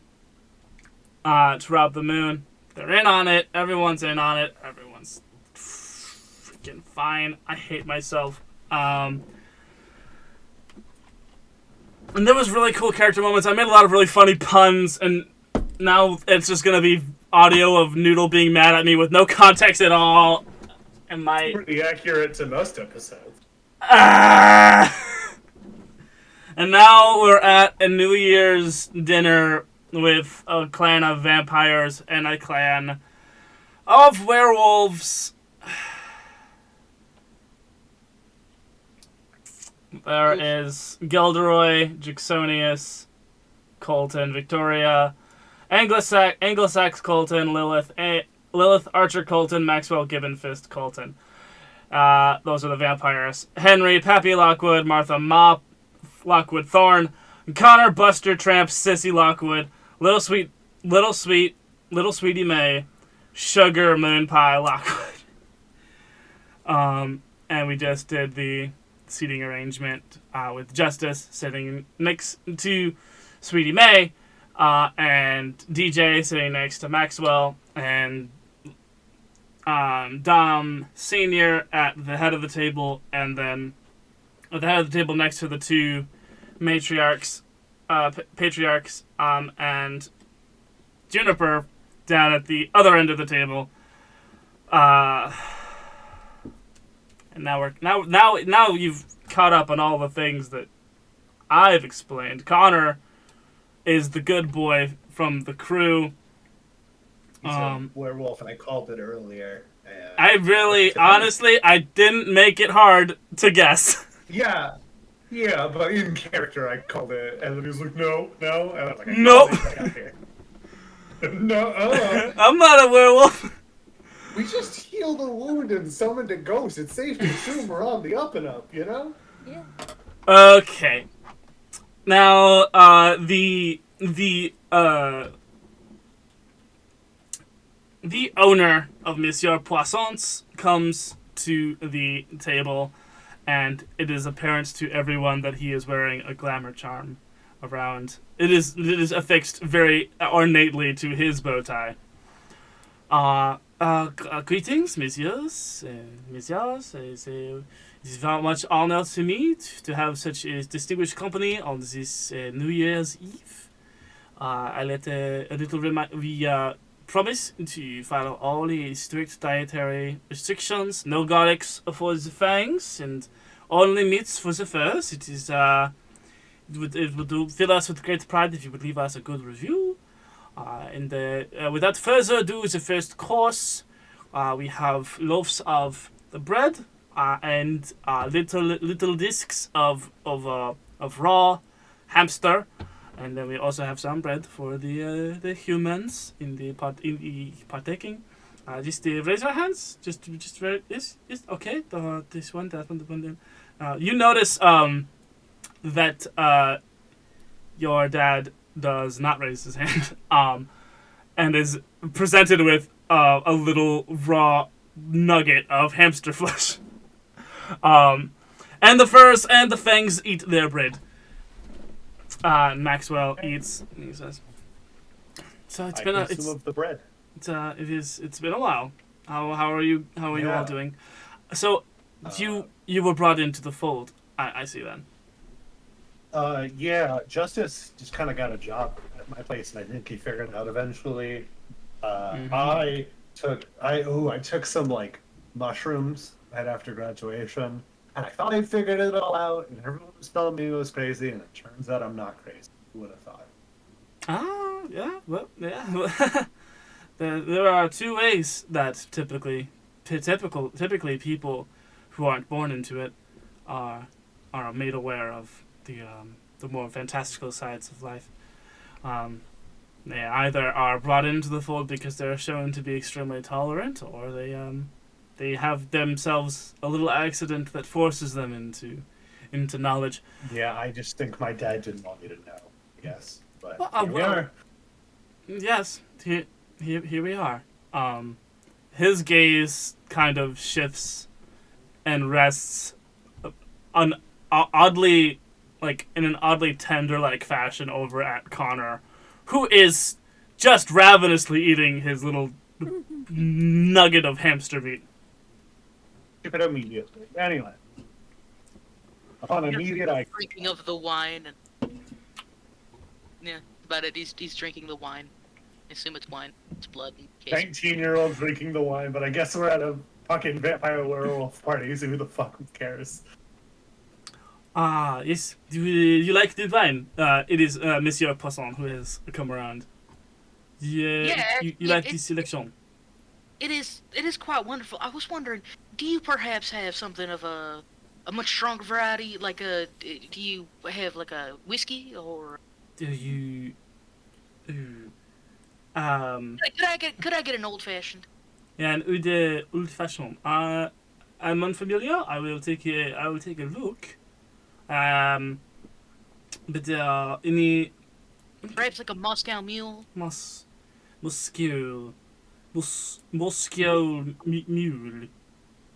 to rob the moon. They're in on it. Everyone's in on it. Everyone's freaking fine. I hate myself. And there was really cool character moments. I made a lot of really funny puns, and now it's just gonna be audio of Noodle being mad at me with no context at all. And my Pretty accurate to most episodes. And now we're at a New Year's dinner with a clan of vampires and a clan of werewolves. There is Gilderoy, Jacksonius, Colton, Victoria, Anglo-Sax Colton, Lilith Archer Colton, Maxwell Gibbonfist Colton. Those are the vampires. Henry, Pappy Lockwood, Martha Mop, Lockwood Thorne, Connor, Buster Tramp, Sissy Lockwood, Little Sweetie May, Sugar Moon Pie Lockwood. And we just did the seating arrangement with Justice sitting next to Sweetie May, and DJ sitting next to Maxwell, and Dom Senior at the head of the table, and then at the head of the table next to the two patriarchs, and Juniper down at the other end of the table. And now you've caught up on all the things that I've explained. Connor is the good boy from the crew. He's a werewolf, and I called it earlier. Honestly, I didn't make it hard to guess. Yeah, but in character, I called it, and then he was like, no, and I was like, nope. No, I'm not a werewolf. We just healed a wound and summoned a ghost. It's safe to assume we're on the up and up, you know? Yeah. Okay. Now, the owner of Monsieur Poissons comes to the table, and it is apparent to everyone that he is wearing a glamour charm around. It is affixed very ornately to his bow tie. Greetings, messieurs. It is very much honored to me to have such a distinguished company on this New Year's Eve. We promise to follow all the strict dietary restrictions. No garlics for the fangs, and only meats for the furs. It would fill us with great pride if you would leave us a good review. Without further ado, the first course, we have loaves of the bread and little discs of raw hamster, and then we also have some bread for the humans in the partaking. Just raise your hands. Just yes, okay. This one, that one. You notice that your dad does not raise his hand, and is presented with a little raw nugget of hamster flesh. And the furs and the fangs eat their bread. Maxwell eats, and he says, "So it's been some of the bread. It's been a while. How are you? How are you all doing? So you were brought into the fold. I see then." Yeah, Justice just kind of got a job at my place, and I think he figured it out eventually. I took some like mushrooms right after graduation, and I thought I figured it all out, and everyone was telling me it was crazy, and it turns out I'm not crazy. Who would have thought? Yeah, well, yeah. There are two ways that typically people who aren't born into it are made aware of the more fantastical sides of life. They either are brought into the fold because they're shown to be extremely tolerant, or they have themselves a little accident that forces them into knowledge. Yeah, I just think my dad didn't want me to know. Yes, but here we are. Yes, here we are. His gaze kind of shifts and rests oddly, like in an oddly tender-like fashion, over at Connor, who is just ravenously eating his little nugget of hamster meat. Keep it immediately. Anyway, upon immediate eye. Drinking of the wine, and yeah, about it. He's drinking the wine. I assume it's wine. It's blood. 19-year-old drinking the wine, but I guess we're at a fucking vampire werewolf party, so who the fuck cares? Ah, yes. Do you like the wine? It is Monsieur Poisson who has come around. Yeah, Yeah, you like the selection. it is quite wonderful. I was wondering, do you perhaps have something of a much stronger variety? Like do you have like a whiskey or Do you? could I get an old fashioned? Yeah, an old fashioned. I'm unfamiliar. I will take a look. Um, but any Perhaps like a Moscow Mule? mus Moscow Moscow mule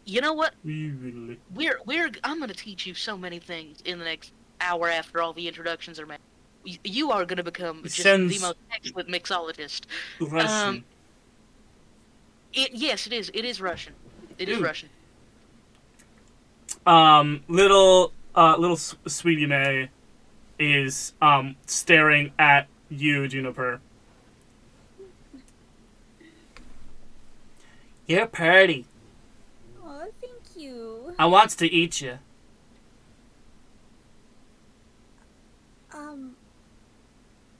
You know what? mule. I'm gonna teach you so many things in the next hour after all the introductions are made. You are gonna become It just the sounds most excellent mixologist. Russian. Yes, it is. It is Russian. It is Ooh. Russian. Little Sweetie May is staring at you, Juniper. You're pretty. Oh, thank you. I wants to eat you.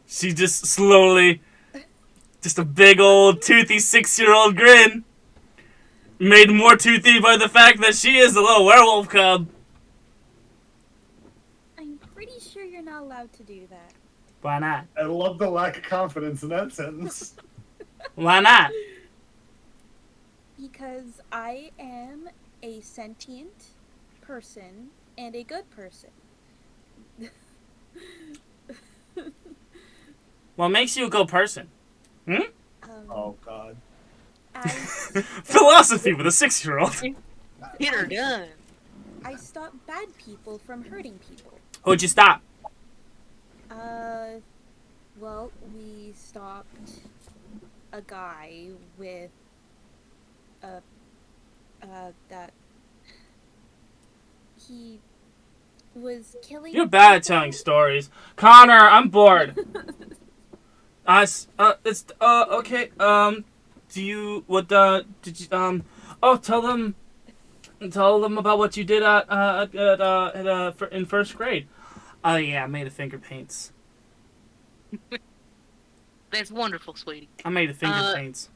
She just slowly, just a big old toothy 6-year-old grin, made more toothy by the fact that she is a little werewolf cub. I'm pretty sure you're not allowed to do that. Why not? I love the lack of confidence in that sentence. Why not? Because I am a sentient person and a good person. What makes you a good person? Oh God. I Philosophy with a 6-year-old. Get her done. I stop bad people from hurting people. Who'd you stop? Well, we stopped a guy with that he was killing. You're bad at telling stories. Connor, I'm bored. Okay, do you, did you, tell them about what you did in first grade. Oh yeah, I made a finger paints. That's wonderful, sweetie. I made a finger paints.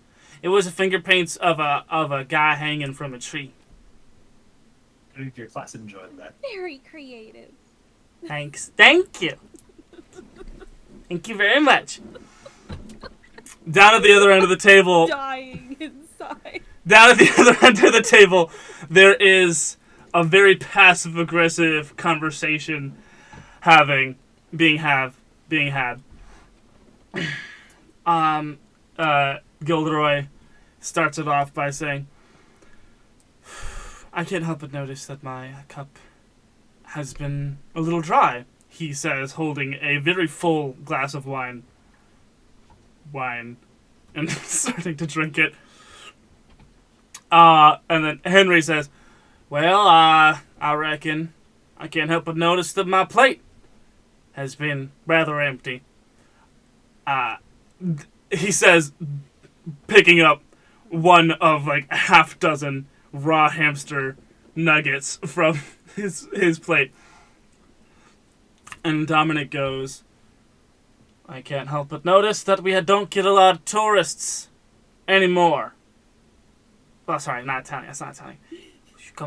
It was a finger paints of a guy hanging from a tree. I think your class enjoyed that. Very creative. Thanks. Thank you. Thank you very much. Down at the other end of the table. Dying inside. Down at the other end of the table, there is a very passive-aggressive conversation being had. Gilderoy starts it off by saying, I can't help but notice that my cup has been a little dry, he says, holding a very full glass of wine, and starting to drink it. And then Henry says, well, I reckon I can't help but notice that my plate has been rather empty. He says, picking up one of like a half dozen raw hamster nuggets from his plate. And Dominic goes, I can't help but notice that we don't get a lot of tourists anymore. Oh, sorry, not Italian. That's not Italian.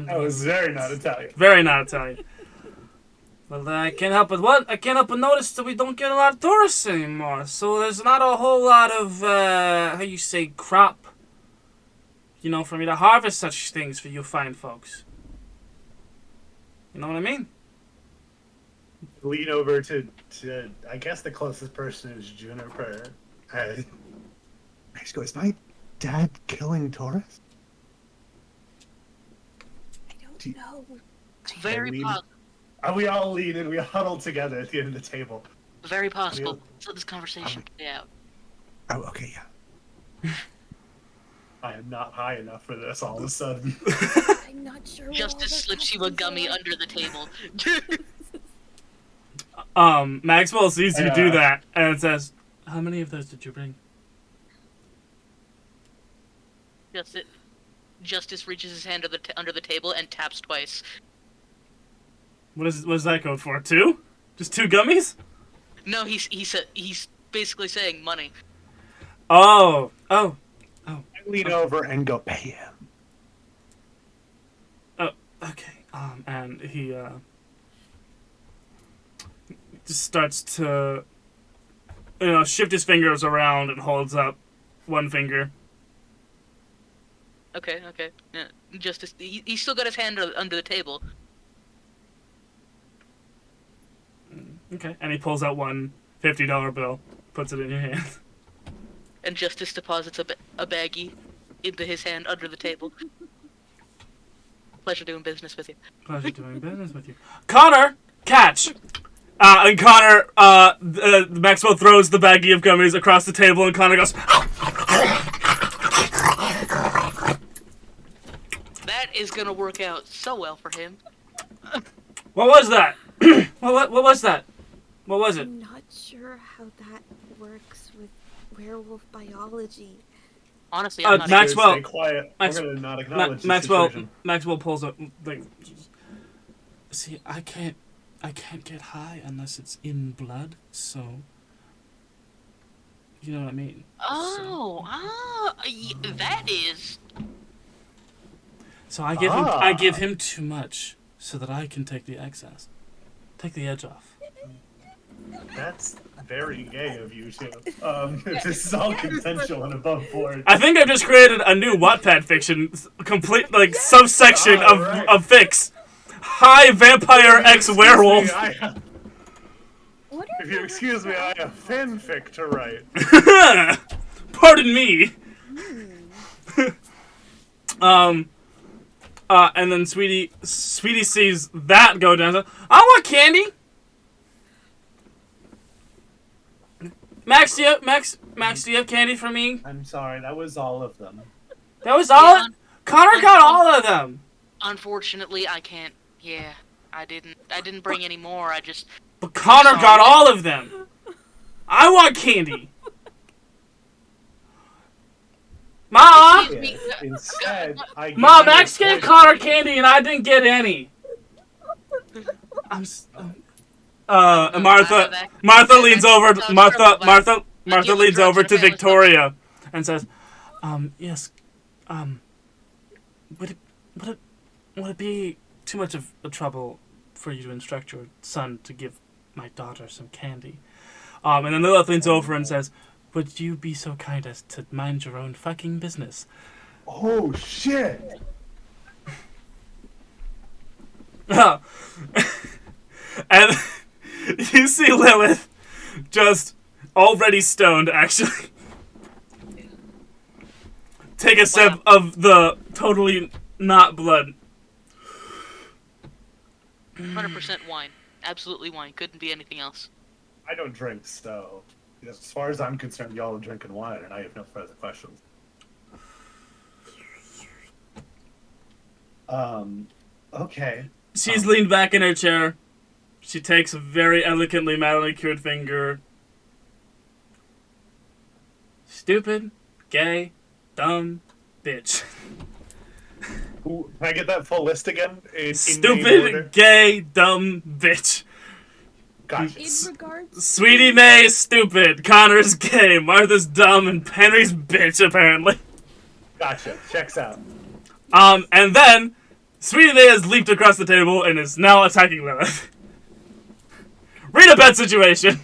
That was very not Italian. Very not Italian. Well, I can't help but notice that we don't get a lot of tourists anymore. So there's not a whole lot of, crop, for me to harvest such things for you fine folks. You know what I mean? Lean over to I guess the closest person is Juniper. I just go, is my dad killing tourists? I don't know. It's very possible. We all lean and we huddle together at the end of the table. Very possible. Let's let this conversation play out. Oh, okay, yeah. I am not high enough for this all of a sudden. I'm not sure. Justice slips you a gummy under the table. Maxwell sees you do that and says, how many of those did you bring? Justice reaches his hand under the table and taps twice. What is that code for? 2? Just 2 gummies? No, he's basically saying money. Oh. I lean over and go, pay him. Oh, okay. And he just starts to, shift his fingers around and holds up one finger. Okay. Yeah. Justice, he's still got his hand under the table. Okay. And he pulls out one $50 bill, puts it in your hand. And Justice deposits a baggie into his hand under the table. Pleasure doing business with you. Pleasure doing business with you. Connor, catch! And Connor, Maxwell throws the baggie of gummies across the table, and Connor goes. That is gonna work out so well for him. What was that? What was that? What was it? I'm not sure how that works with werewolf biology. Honestly, I'm not Maxwell. Stay quiet. I'm going to not acknowledge the Maxwell. situation. Maxwell pulls up. See, I can't get high unless it's in blood. So, you know what I mean. That is. So I give him too much so that I can take the excess, take the edge off. That's very gay of you two. This is all consensual and above board. I think I've just created a new Wattpad fiction, complete subsection of fics. High vampire ex werewolf. If you excuse me, I have fanfic to write. Pardon me. And then Sweetie sees that go down. So, I want candy. Max, do you have candy for me? I'm sorry, that was all of them. That was all. Yeah, Connor got all of them. Unfortunately, I can't. Yeah, I didn't bring any more. But Connor got all of them. I want candy. Ma! Instead, Ma, Max gave Connor candy and I didn't get any. Martha leans over. Martha leans over to Victoria and says, "Yes, would it be too much of a trouble for you to instruct your son to give my daughter some candy?" And then Lilith leans over and says, "Would you be so kind as to mind your own fucking business?" Oh shit! And you see Lilith just already stoned, actually. Take a sip of the totally not blood. 100% wine. Absolutely wine. Couldn't be anything else. I don't drink, so as far as I'm concerned, y'all are drinking wine, and I have no further questions. Okay. She's leaned back in her chair. She takes a very elegantly manicured finger. Stupid, gay, dumb, bitch. Ooh, can I get that full list again? Stupid, gay, dumb, bitch. Gotcha. In regards, Sweetie May is stupid, Connor's gay, Martha's dumb, and Henry's bitch, apparently. Gotcha. Checks out. And then Sweetie May has leaped across the table and is now attacking Lilith. Read a bad situation.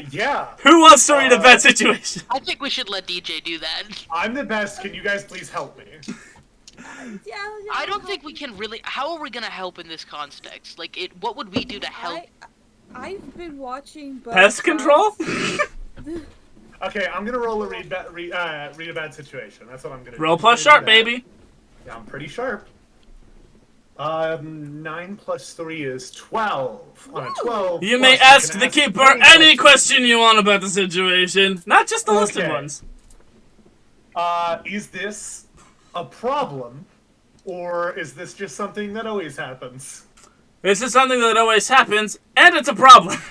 Yeah. Who wants to read a bad situation? I think we should let DJ do that. I'm the best. Can you guys please help me? yeah, I don't think we can really. How are we gonna help in this context? Like, what would we do to help? I've been watching. Pest control? Okay, I'm gonna roll a read a bad situation. That's what I'm gonna do. Roll plus sharp, baby. Yeah, I'm pretty sharp. 9 plus 3 is 12. On a 12. You may ask the keeper any question you want about the situation, not just the listed ones. Is this a problem, or is this just something that always happens? This is something that always happens, and it's a problem.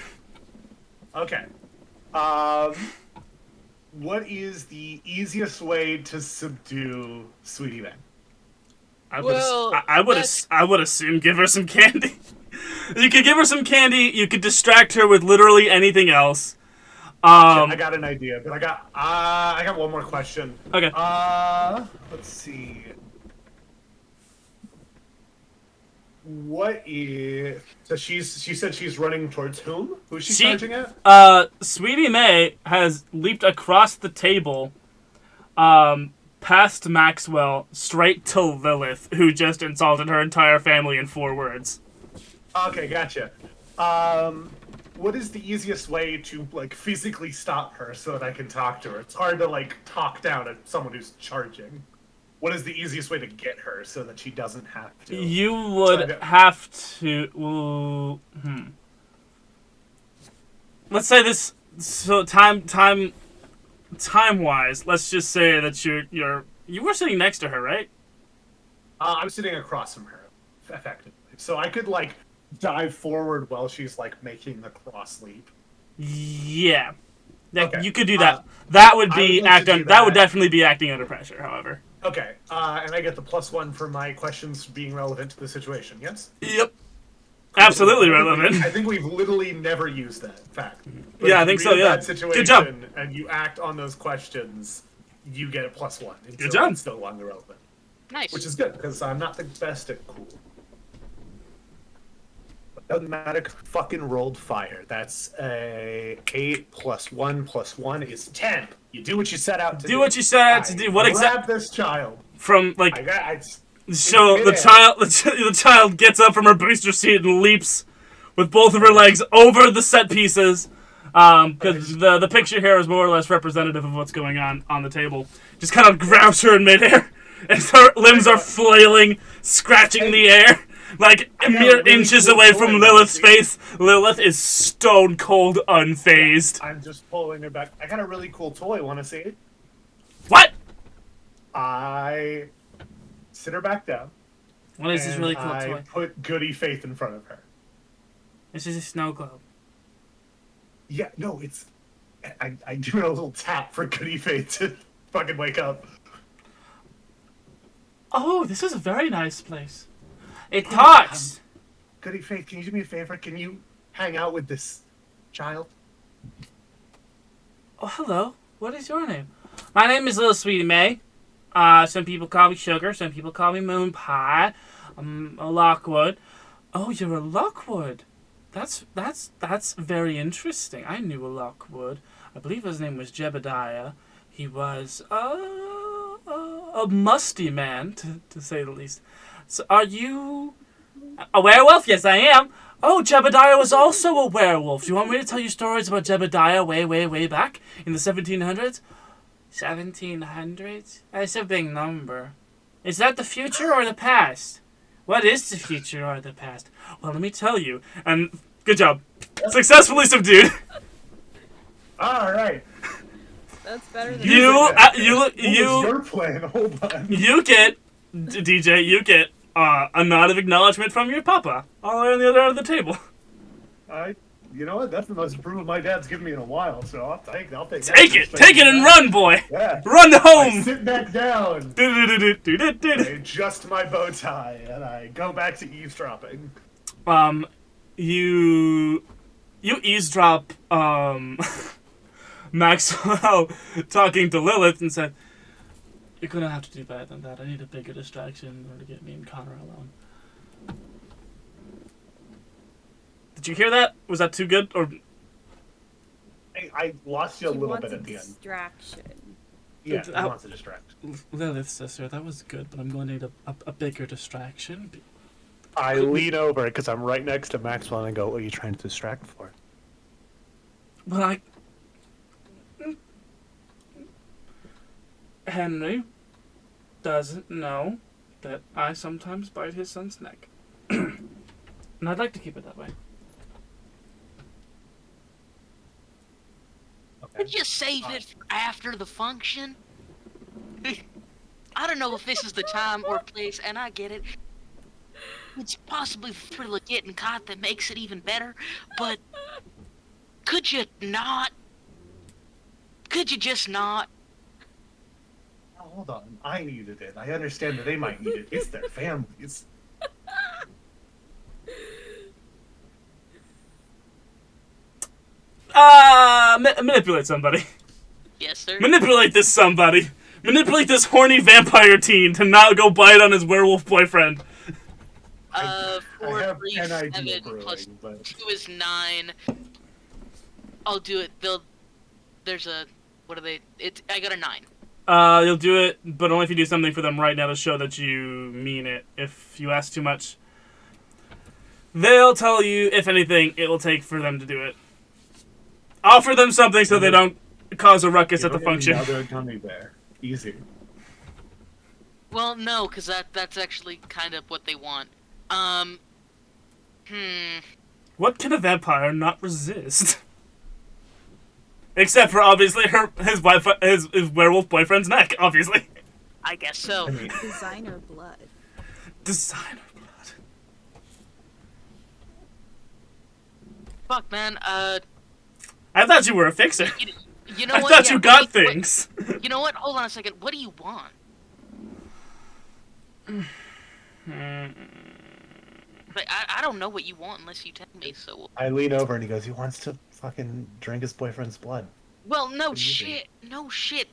Okay. What is the easiest way to subdue Sweetie May? I would assume give her some candy. You could give her some candy. You could distract her with literally anything else. I got an idea, but I got one more question. Okay. Let's see. What if so she said she's running towards whom? Who's she charging at? Sweetie May has leaped across the table, past Maxwell, straight to Lilith, who just insulted her entire family in 4 words. Okay, gotcha. What is the easiest way to like physically stop her so that I can talk to her? It's hard to like talk down at someone who's charging. What is the easiest way to get her so that she doesn't have to? You would have to. Let's say this. So time wise, let's just say that you were sitting next to her, right? I'm sitting across from her, effectively, so I could like dive forward while she's like making the cross leap. Yeah, Okay. you could do that. That would be that. That would definitely be acting under pressure. However. Okay, and I get the +1 for my questions being relevant to the situation. Yes. Yep. Absolutely relevant. I think we've literally never used that fact. But yeah, I think so. Yeah. Good job. And you act on those questions, you get a +1. Good job. It's no longer relevant. Nice. Which is good because I'm not the best at cool. But doesn't matter. Fucking rolled fire. That's a 8 + 1 + 1 is 10. You do what you set out to do. Do what you set out to do. What exactly? Grab this child. From like. So the child gets up from her booster seat and leaps with both of her legs over the set pieces. Because the picture here is more or less representative of what's going on the table. Just kind of grabs her in midair, and her limbs are flailing, scratching the air. Like mere inches away from Lilith's face, Lilith is stone cold unfazed. I'm just pulling her back. I got a really cool toy. Want to see it? What? I sit her back down. What is this really cool toy? toy? I put Goody Faith in front of her. This is a snow globe. Yeah, no, it's. I do a little tap for Goody Faith to fucking wake up. Oh, this is a very nice place. It talks. Goody Faith, can you do me a favor? Can you hang out with this child? Oh, hello. What is your name? My name is Little Sweetie May. Some people call me Sugar. Some people call me Moon Pie. I'm a Lockwood. Oh, you're a Lockwood. That's very interesting. I knew a Lockwood. I believe his name was Jebediah. He was a musty man, to say the least. So, are you a werewolf? Yes, I am. Oh, Jebediah was also a werewolf. Do you want me to tell you stories about Jebediah way back in the 1700s? 1700s? That's a big number. Is that the future or the past? What is the future or the past? Well, let me tell you. And good job. Successfully subdued. All right. That's better than your plan. Hold on. You get DJ. You get a nod of acknowledgement from your papa all the way on the other end of the table. You know what? That's the most approval my dad's given me in a while, so I'll take that. Take it and run, boy! Yeah. Run home! I sit back down. I adjust my bow tie, and I go back to eavesdropping. You eavesdrop, Maxwell talking to Lilith and said, "You're gonna have to do better than that. I need a bigger distraction in order to get me and Connor alone." Did you hear that? Was that too good? Or I lost you a little bit at the end. Distraction. Yeah, he wants a distraction. Lilith, sister, that was good, but I'm going to need a bigger distraction. I lean over because I'm right next to Maxwell and I go, "What are you trying to distract for?" Well, Henry doesn't know that I sometimes bite his son's neck. And I'd like to keep it that way. Could you save it for after the function? I don't know if this is the time or place, and I get it. It's possibly the thrill of getting caught that makes it even better, but could you not? Could you just not? Oh, hold on. I needed it. I understand that they might need it. It's their families. Manipulate somebody. Yes, sir. Manipulate this somebody. Manipulate this horny vampire teen to not go bite on his werewolf boyfriend. 4, have 3, an idea 7 plus brewing, but 2 is 9. I'll do it. There's a, what are they? I got a 9. You'll do it, but only if you do something for them right now to show that you mean it. If you ask too much, they'll tell you, if anything, it will take for them to do it. Offer them something so they don't cause a ruckus at the function. Another gummy bear. Easy. Well, no, because that's actually kind of what they want. What can a vampire not resist? Except for, obviously, his werewolf boyfriend's neck, obviously. I guess so. I mean, Designer blood. Designer blood. Fuck, man. I thought you were a fixer. You know I what? thought Yeah, you got what- things. You know what? Hold on a second. What do you want? Like, I don't know what you want unless you tell me. So. I lean over and he goes, he wants to fucking drink his boyfriend's blood. Well, no What do you shit. No shit.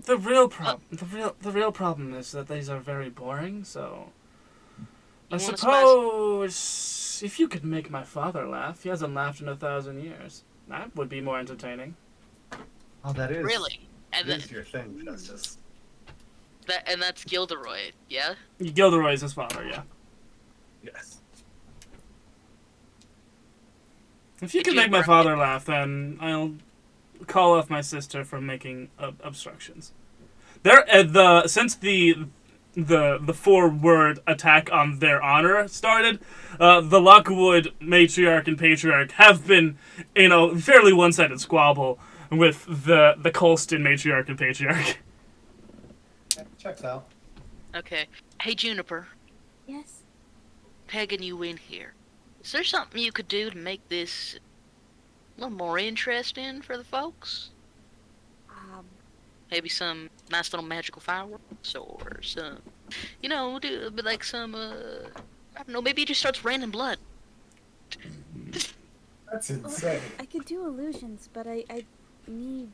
The real problem is that these are very boring. So I You wanna suppose if you could make my father laugh, he hasn't laughed in 1,000 years. That would be more entertaining. Oh, that is Really? And that is your thing, Justice. that's Gilderoy. Yeah. Gilderoy is his father, yeah. Yes. If you Did can you make my ever- father laugh, then I'll call off my sister from making obstructions. Since the 4-word attack on their honor started, the Lockwood matriarch and patriarch have been in a fairly one-sided squabble with the Colston matriarch and patriarch. Checks out. Okay. Hey, Juniper. Yes. Pegging you in here. Is there something you could do to make this a little more interesting for the folks? Maybe some nice little magical fireworks or some, do like some, I don't know, maybe it just starts raining blood. That's Well, insane. I could do illusions, but I need.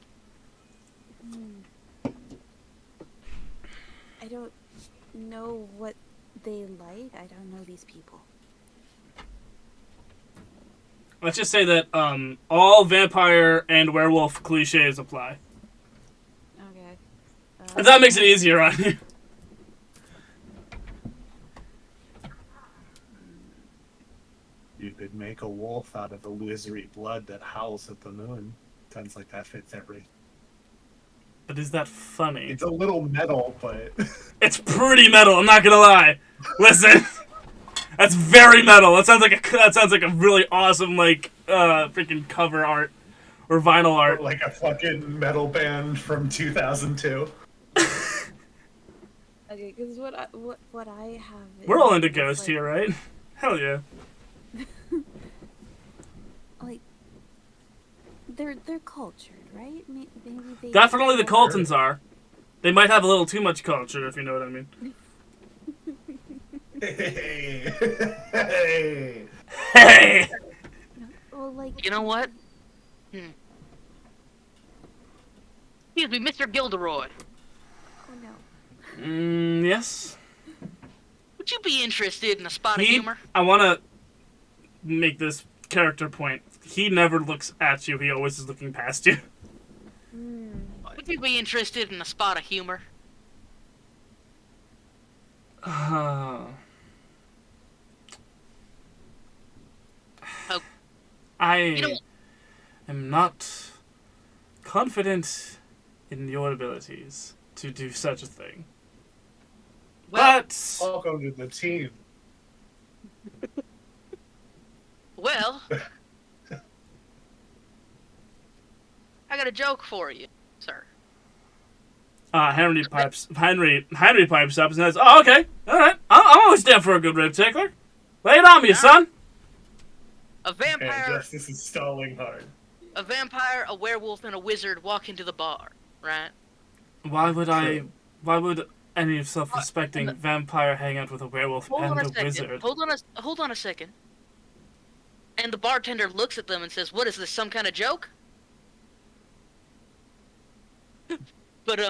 I don't know what they like. I don't know these people. Let's just say that all vampire and werewolf cliches apply. Okay. If that makes it easier on you. You could make a wolf out of illusory blood that howls at the moon. Sounds like that fits every. But is that funny? It's a little metal, but It's pretty metal. I'm not gonna lie. Listen, that's very metal. That sounds like a really awesome freaking cover art or vinyl art. like a fucking metal band from 2002. Okay, because what I have. We're all into is, Ghost like, here, right? Hell yeah. Like, they're cultured, right? Maybe they Definitely the Coltons are. They might have a little too much culture, if you know what I mean. Hey, hey. Hey! Well, like, You know what? Excuse me, Mr. Gilderoy. oh no. Yes. Would you be interested in a spot of humor? I want to make this character point. He never looks at you. He always is looking past you. Would you be interested in a spot of humor? I You know- am not confident in your abilities to do such a thing. Well, But Welcome to the team. well, I got a joke for you, sir. Henry pipes up and says, "Oh, okay, all right. I'm always down for a good rib tickler. Lay it on me, son." A And vampire, Justice is stalling hard. a werewolf, and a wizard walk into the bar, right? Why would Sure. Why would any self-respecting vampire hang out with a werewolf Hold on and a a second. wizard? Hold on a second. And the bartender looks at them and says, "What is this? Some kind of joke?" But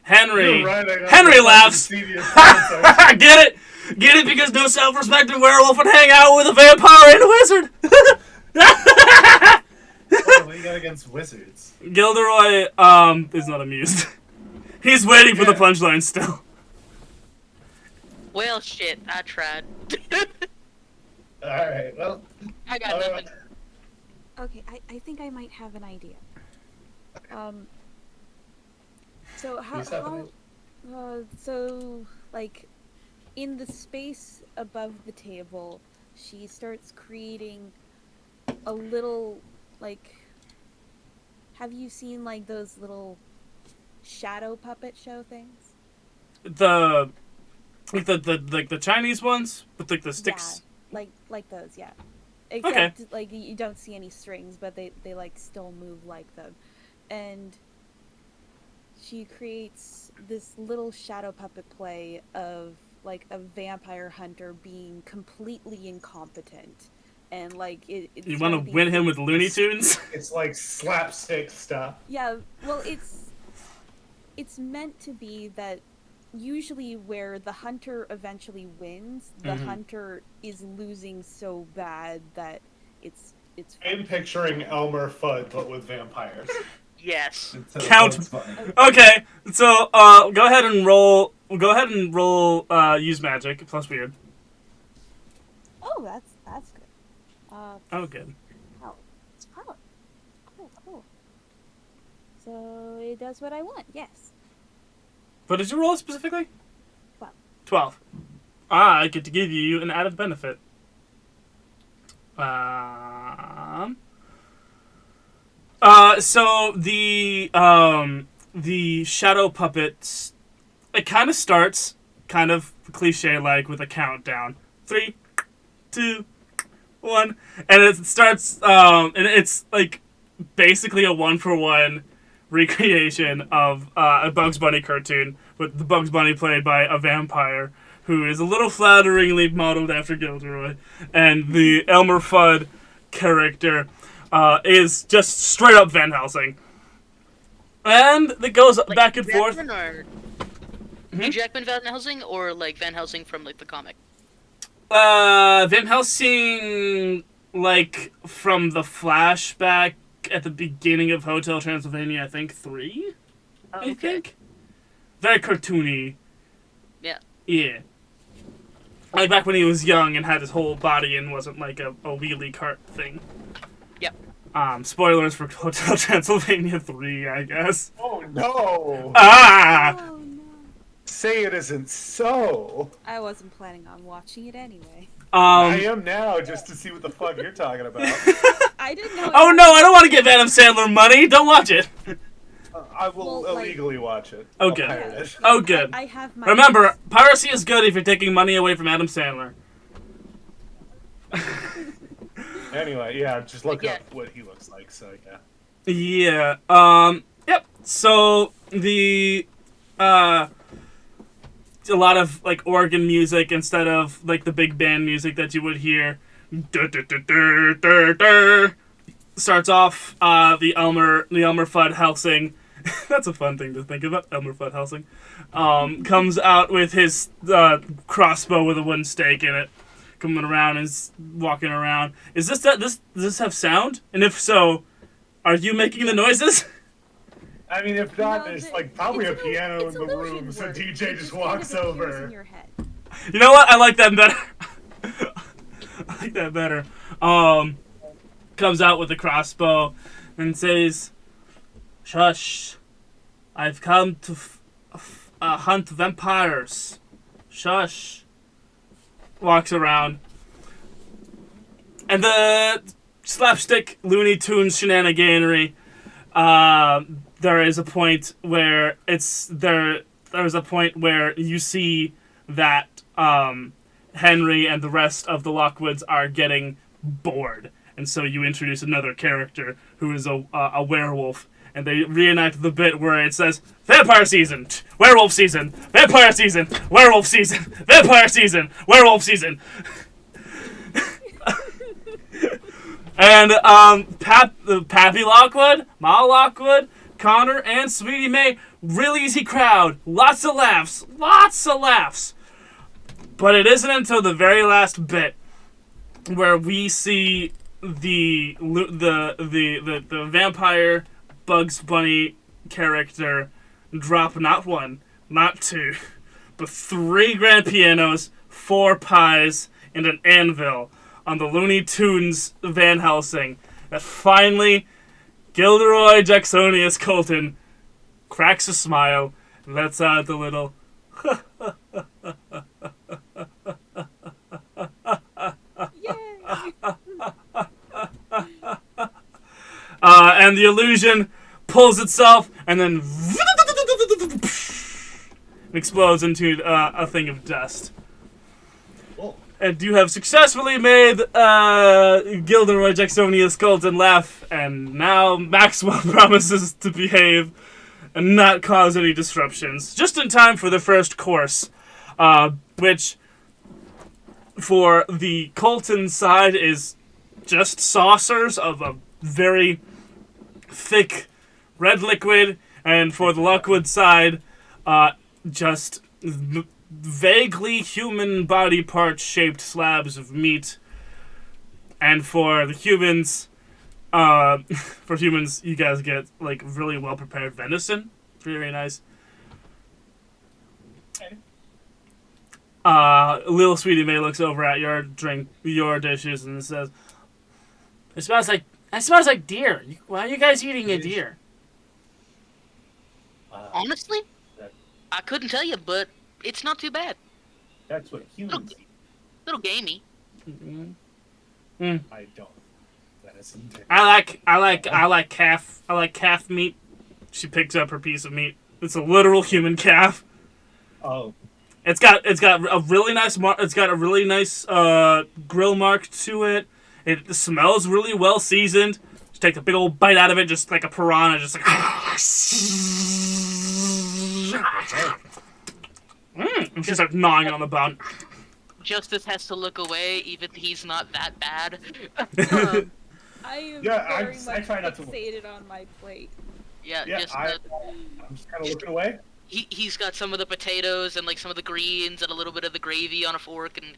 Henry. You're right, I know. Henry laughs. Get Get it? Get it? Because no self-respecting werewolf would hang out with a vampire and a wizard. What do you got against wizards? Gilderoy is not amused. He's waiting for the punchline still. well, shit, I tried. Alright, well. I got nothing. Okay, I think I might have an idea. So Please have an so like in the space above the table, she starts creating a little like. Have you seen like those little shadow puppet show things? The Chinese ones with like the sticks. Yeah, like those, yeah. Except like you don't see any strings, but they like still move like them. And she creates this little shadow puppet play of like a vampire hunter being completely incompetent. And like it's You want to win him with Looney Tunes? It's like slapstick stuff. Yeah, well it's meant to be that usually where the hunter eventually wins, the hunter is losing so bad that it's I'm picturing Elmer Fudd, but with vampires. Yes. Count. Okay, so go ahead and roll. Go ahead and roll. Use magic plus weird. Oh, that's good. Oh, good. Power. It's power. Cool. So it does what I want. Yes. What did you roll specifically? 12. 12. I get to give you an added benefit. So the shadow puppets, it kind of starts kind of cliche-like with a countdown. 3, 2, 1, and it starts, and it's like basically a 1-for-1 recreation of a Bugs Bunny cartoon, with the Bugs Bunny played by a vampire who is a little flatteringly modeled after Gilderoy, and the Elmer Fudd character is just straight up Van Helsing. And it goes Like back and forth. Hugh Jackman Van Helsing, or like Van Helsing from like the comic? Van Helsing, like from the flashback at the beginning of Hotel Transylvania, I think 3. Oh, I think very cartoony. Yeah. Yeah. Like back when he was young and had his whole body and wasn't like a wheelie cart thing. Yep. Spoilers for Hotel Transylvania 3, I guess. Oh no! Ah! Oh no. Say it isn't so. I wasn't planning on watching it anyway. I am now, just to see what the fuck you're talking about. I didn't know. Oh no, I don't want to give Adam Sandler money. Don't watch it. I will Well, like- illegally watch it. Oh, I'll good. pirate it. Oh, good. I have my. Remember, piracy is good if you're taking money away from Adam Sandler. Anyway, yeah, just look Yeah. up what he looks like, so yeah. Yeah. Yep. So the a lot of like organ music instead of like the big band music that you would hear. Starts off the Elmer Fudd Helsing. That's a fun thing to think about. Elmer Fudd Helsing comes out with his crossbow with a wooden stake in it, coming around and walking around. Is this does this have sound? And if so, are you making the noises? I mean, if not, No, there's like probably a piano in the room, so illusion DJ work. just It walks kind of appears over. in your head. You know what? I like that better. I like that better. Comes out with a crossbow and says, "Shush! I've come to hunt vampires. Shush!" Walks around, and the slapstick Looney Tunes shenaniganery. There is a point where there's a point where you see that Henry and the rest of the Lockwoods are getting bored, and so you introduce another character who is a werewolf, and they reenact the bit where it says vampire season, werewolf season, vampire season, werewolf season, vampire season, werewolf season. And Pappy Lockwood, Ma Lockwood, Connor and Sweetie May, really easy crowd. Lots of laughs. Lots of laughs. But it isn't until the very last bit where we see the vampire Bugs Bunny character drop not one, not two, but 3 grand pianos, 4 pies, and an anvil on the Looney Tunes Van Helsing. That finally, Gilderoy Jacksonius Colton cracks a smile and lets out the little Yay! and the illusion pulls itself and then explodes into a thing of dust. And you have successfully made Gilderoy Jacksonius Colton laugh, and now Maxwell promises to behave and not cause any disruptions. Just in time for the first course, which for the Colton side is just saucers of a very thick red liquid, and for the Lockwood side, just vaguely human body part shaped slabs of meat. And for the humans, you guys get like really well prepared venison. Very nice. Little Sweetie May looks over at your dishes and says, "It smells like deer. Why are you guys eating a deer?" Honestly, I couldn't tell you, but it's not too bad. That's what humans eat. Little gamey. I don't. Venison. I like calf meat. She picks up her piece of meat. It's a literal human calf. Oh. It's got a really nice grill mark to it. It smells really well seasoned. Just take a big old bite out of it, just like a piranha, just like. And she's like gnawing on the bone. Justice has to look away, even he's not that bad. I am Yeah, very much I try not to- fixated on my plate. Yeah, Yeah, just I'm just kind of looking away. he's got some of the potatoes and like some of the greens and a little bit of the gravy on a fork and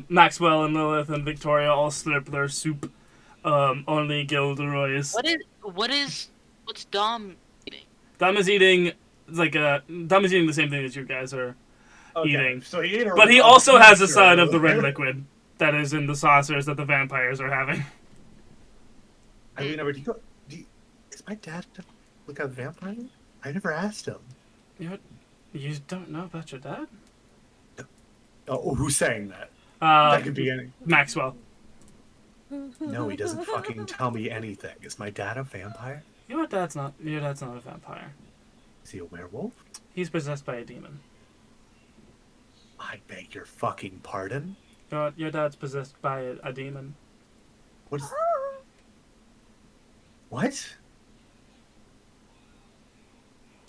Maxwell and Lilith and Victoria all slurp their soup. Only Gilderoy is. What's Dom eating? Dom is eating the same thing as you guys are eating. So he ate a But he also has a side of the red liquid that is in the saucers that the vampires are having. I mean, is my dad look at vampire? I never asked him. You don't know about your dad? Oh, who's saying that? That could be any. Maxwell. No, he doesn't fucking tell me anything. Is my dad a vampire? Your dad's not a vampire. Is he a werewolf? He's possessed by a demon. I beg your fucking pardon? Your dad's possessed by a demon. What is... What?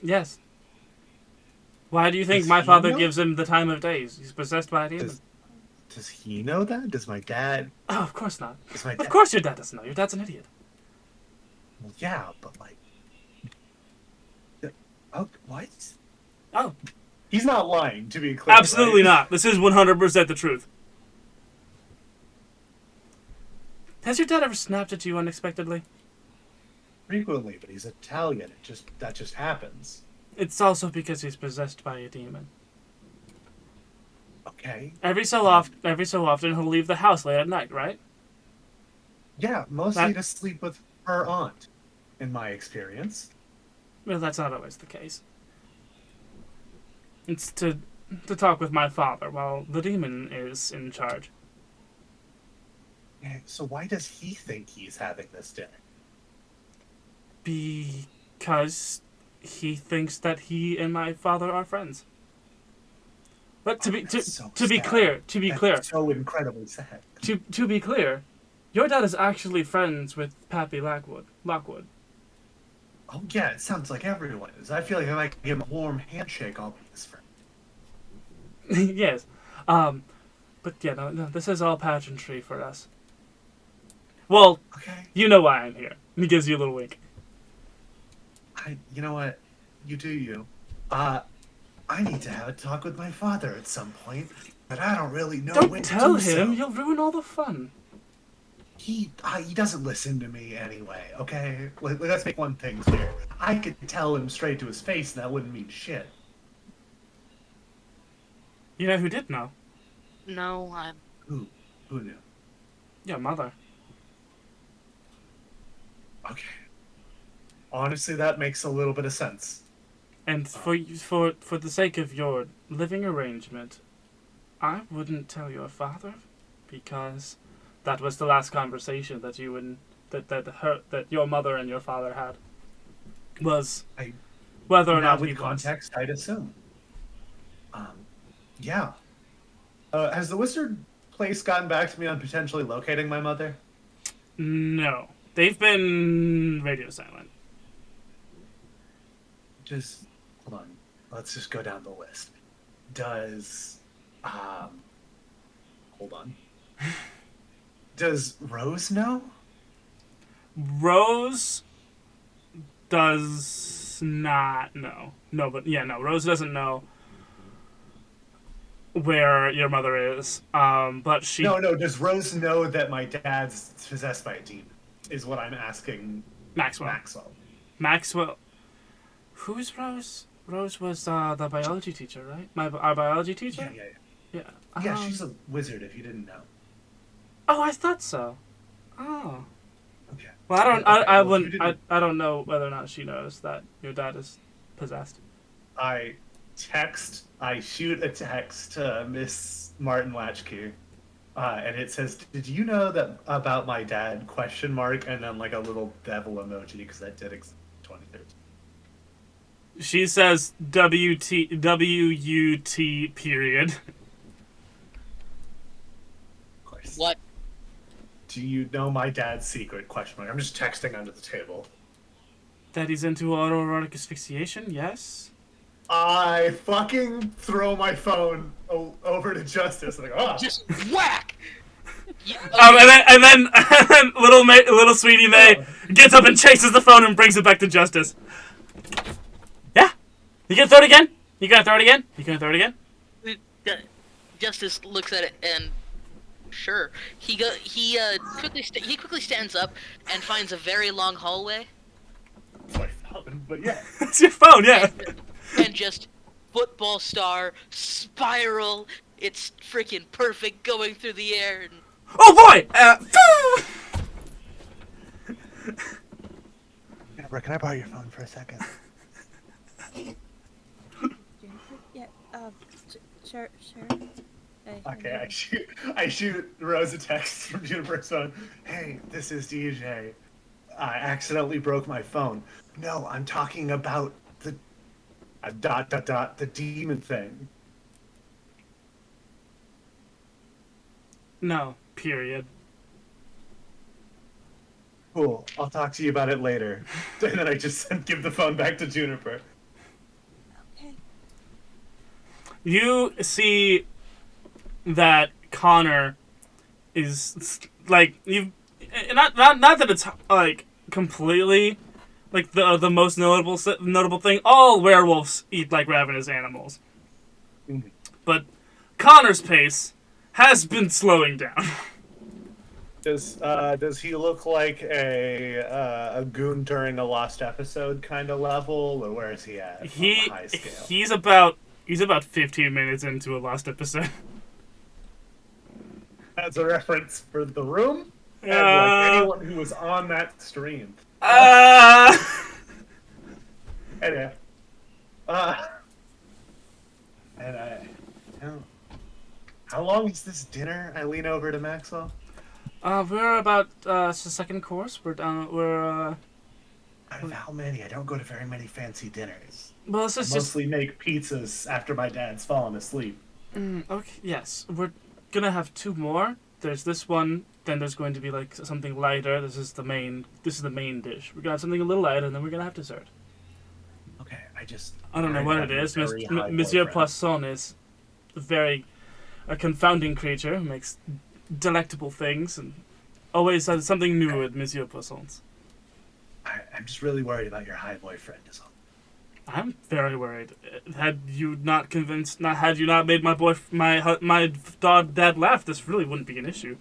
Yes. Why do you think Does my he father know? gives him the time of days? He's possessed by a demon. Does he know that? Does my dad... Oh, of course not. Is my Of dad... course your dad doesn't know. Your dad's an idiot. Well, yeah, but like... Oh, what? Oh. He's not lying, to be clear. Absolutely right? not. This is 100% the truth. Has your dad ever snapped at you unexpectedly? Frequently, but he's Italian. That just happens. It's also because he's possessed by a demon. Okay. Every so often he'll leave the house late at night, right? Yeah, mostly to sleep with her aunt, in my experience. Well, that's not always the case. It's to talk with my father while the demon is in charge. Yeah, so why does he think he's having this dinner? Because he thinks that he and my father are friends. But to be clear, That's so incredibly sad. to be clear, your dad is actually friends with Pappy Lockwood. Oh yeah, it sounds like everyone is. I feel like if I can give him a warm handshake, I'll be his friend. Yes. But yeah, no, this is all pageantry for us. Well, Okay. you know why I'm here. And he gives you a little wink. You know what? You do you. I need to have a talk with my father at some point, but I don't really know when Don't to tell do so. him. You'll ruin all the fun. He doesn't listen to me anyway, okay? Let's make one thing clear. I could tell him straight to his face, and that wouldn't mean shit. You know who did know? No, I'm. Who knew? Your mother. Okay. Honestly, that makes a little bit of sense. And for the sake of your living arrangement, I wouldn't tell your father, because that was the last conversation that you and that your mother and your father had. Was whether or Now, not with he was. context, I'd assume. Yeah. Has the wizard place gotten back to me on potentially locating my mother? No, they've been radio silent. Just hold on. Let's just go down the list. Does hold on. Does Rose know? Rose does not know. No, but yeah, no. Rose doesn't know where your mother is. But she. No. Does Rose know that my dad's possessed by a demon? Is what I'm asking. Maxwell. Maxwell. Who's Rose? Rose was the biology teacher, right? Our biology teacher. Yeah. Yeah. Yeah, she's a wizard. If you didn't know. Oh, I thought so. Oh. Okay. Well, I don't. Okay, I well, if you wouldn't. didn't- I don't know whether or not she knows that your dad is possessed. I shoot a text to Miss Martin Latchkey, and it says, "Did you know that about my dad?" ? And then like a little devil emoji because that did exist in 2013. She says WUT period. Of course. What? Do you know my dad's secret ? I'm just texting under the table. That he's into autoerotic asphyxiation. Yes. I fucking throw my phone over to Justice. Like, oh, Just whack! And then little sweetie May gets up and chases the phone and brings it back to Justice. Yeah. You gonna throw it again? You gonna throw it again? Justice looks at it and sure. He quickly stands up and finds a very long hallway. it's my phone, but yeah. It's your phone, yeah. And just football star spiral. It's freaking perfect going through the air. And Oh boy! Can I borrow your phone for a second? Yeah, sure. Okay, I shoot Rose a text from Juniper's phone. Hey, this is DJ. I accidentally broke my phone. No, I'm talking about the the demon thing. No. Period. Cool. I'll talk to you about it later. And then I just give the phone back to Juniper. Okay. You see that Connor is like you. Not that it's like completely like the most notable thing. All werewolves eat like ravenous animals, but Connor's pace has been slowing down. Does he look like a goon during a lost episode kind of level, or where is he at on the high scale? He's about 15 minutes into a lost episode. That's a reference for The Room and like anyone who was on that stream. Anyway, and how long is this dinner? I lean over to Maxwell. We're about the second course. We're down. Out of how many? I don't go to very many fancy dinners. Well, this I is mostly make pizzas after my dad's fallen asleep. okay. Yes, we're gonna have two more. There's this one. Then there's going to be like something lighter. This is the main dish. We're gonna have something a little lighter, and then we're gonna have dessert. Okay, I don't know what it is. Monsieur boyfriend. Poisson is a confounding creature who makes delectable things, and always something new with Monsieur Poissons. I'm just really worried about your high boyfriend. Is all. I'm very worried. Had you not made my dad laugh, this really wouldn't be an issue.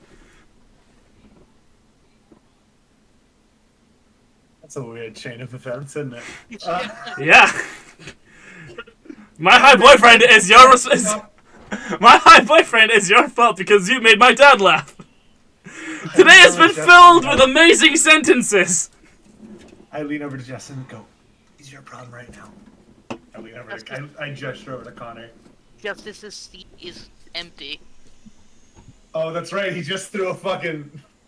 That's a weird chain of events, isn't it? Yeah. My high boyfriend is your fault because you made my dad laugh. Today has been filled with amazing sentences. I lean over to Justin and go, "Is your problem right now?" I lean over to I gesture over to Connor. Justice's seat is empty. Oh, that's right. He just threw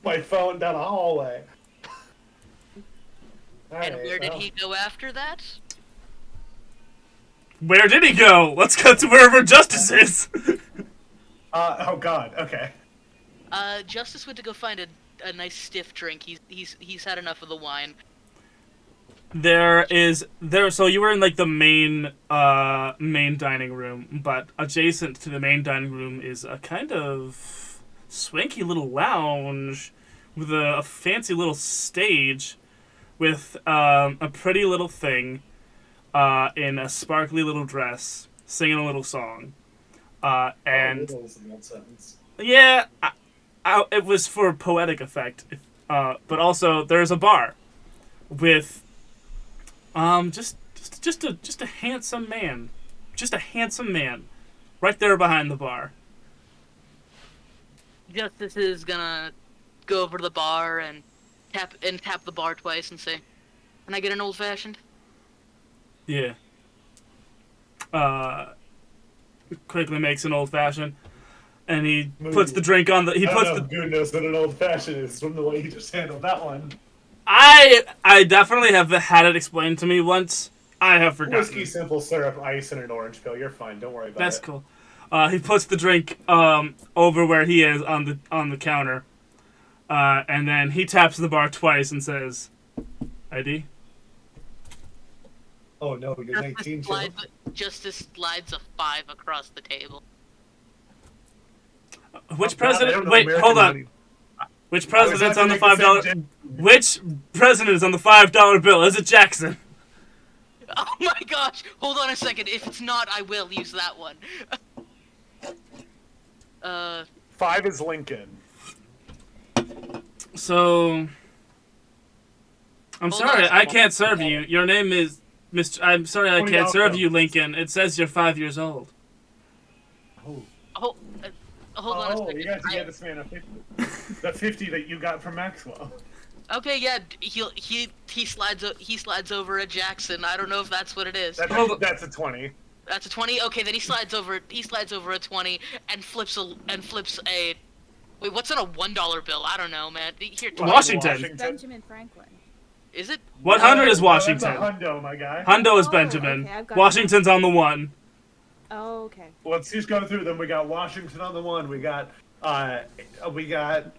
my phone down a hallway. And where did he go after that? Where did he go? Let's cut to wherever Justice is. Oh God. Okay. Justice went to go find a nice stiff drink. He's had enough of the wine. So you were in like the main dining room, but adjacent to the main dining room is a kind of swanky little lounge with a fancy little stage with a pretty little thing in a sparkly little dress singing a little song. And yeah, it was for poetic effect. But also there's a bar with just a handsome man. Just a handsome man right there behind the bar. Justice is gonna go over to the bar and tap the bar twice and say, "Can I get an old fashioned?" Yeah. Quickly makes an old fashioned, and he puts the drink on the. Dude knows what an old fashioned is from the way he just handled that one. I definitely have had it explained to me once. I have forgotten. Whiskey, simple syrup, ice, and an orange pill. You're fine. Don't worry about it. That's cool. He puts the drink over where he is on the counter, and then he taps the bar twice and says, "ID." Oh no, you're 19. Justice slides a 5 across the table. Which president? Wait, hold on. Which president's on the $5? Which president is on the $5 bill? Is it Jackson? Oh my gosh! Hold on a second. If it's not, I will use that one. 5 is Lincoln. So, I'm sorry, I can't serve you. Your name is Mr. I'm sorry, I can't serve you, Lincoln. It says you're 5 years old. Oh. Hold on a second. You got to get this man a 50. The 50 that you got from Maxwell. Okay, yeah, he slides over a Jackson. I don't know if that's what it is. That's a 20. That's a 20. Okay, then he slides over a 20 and flips a. Wait, what's on a $1 bill? I don't know, man. Here, Washington. Benjamin Franklin. Is it? 100 is Washington. That's a hundo, my guy. Hundo is Benjamin. Okay, Washington's on the 1. Oh, okay. Let's just go through them. We got Washington on the 1. We got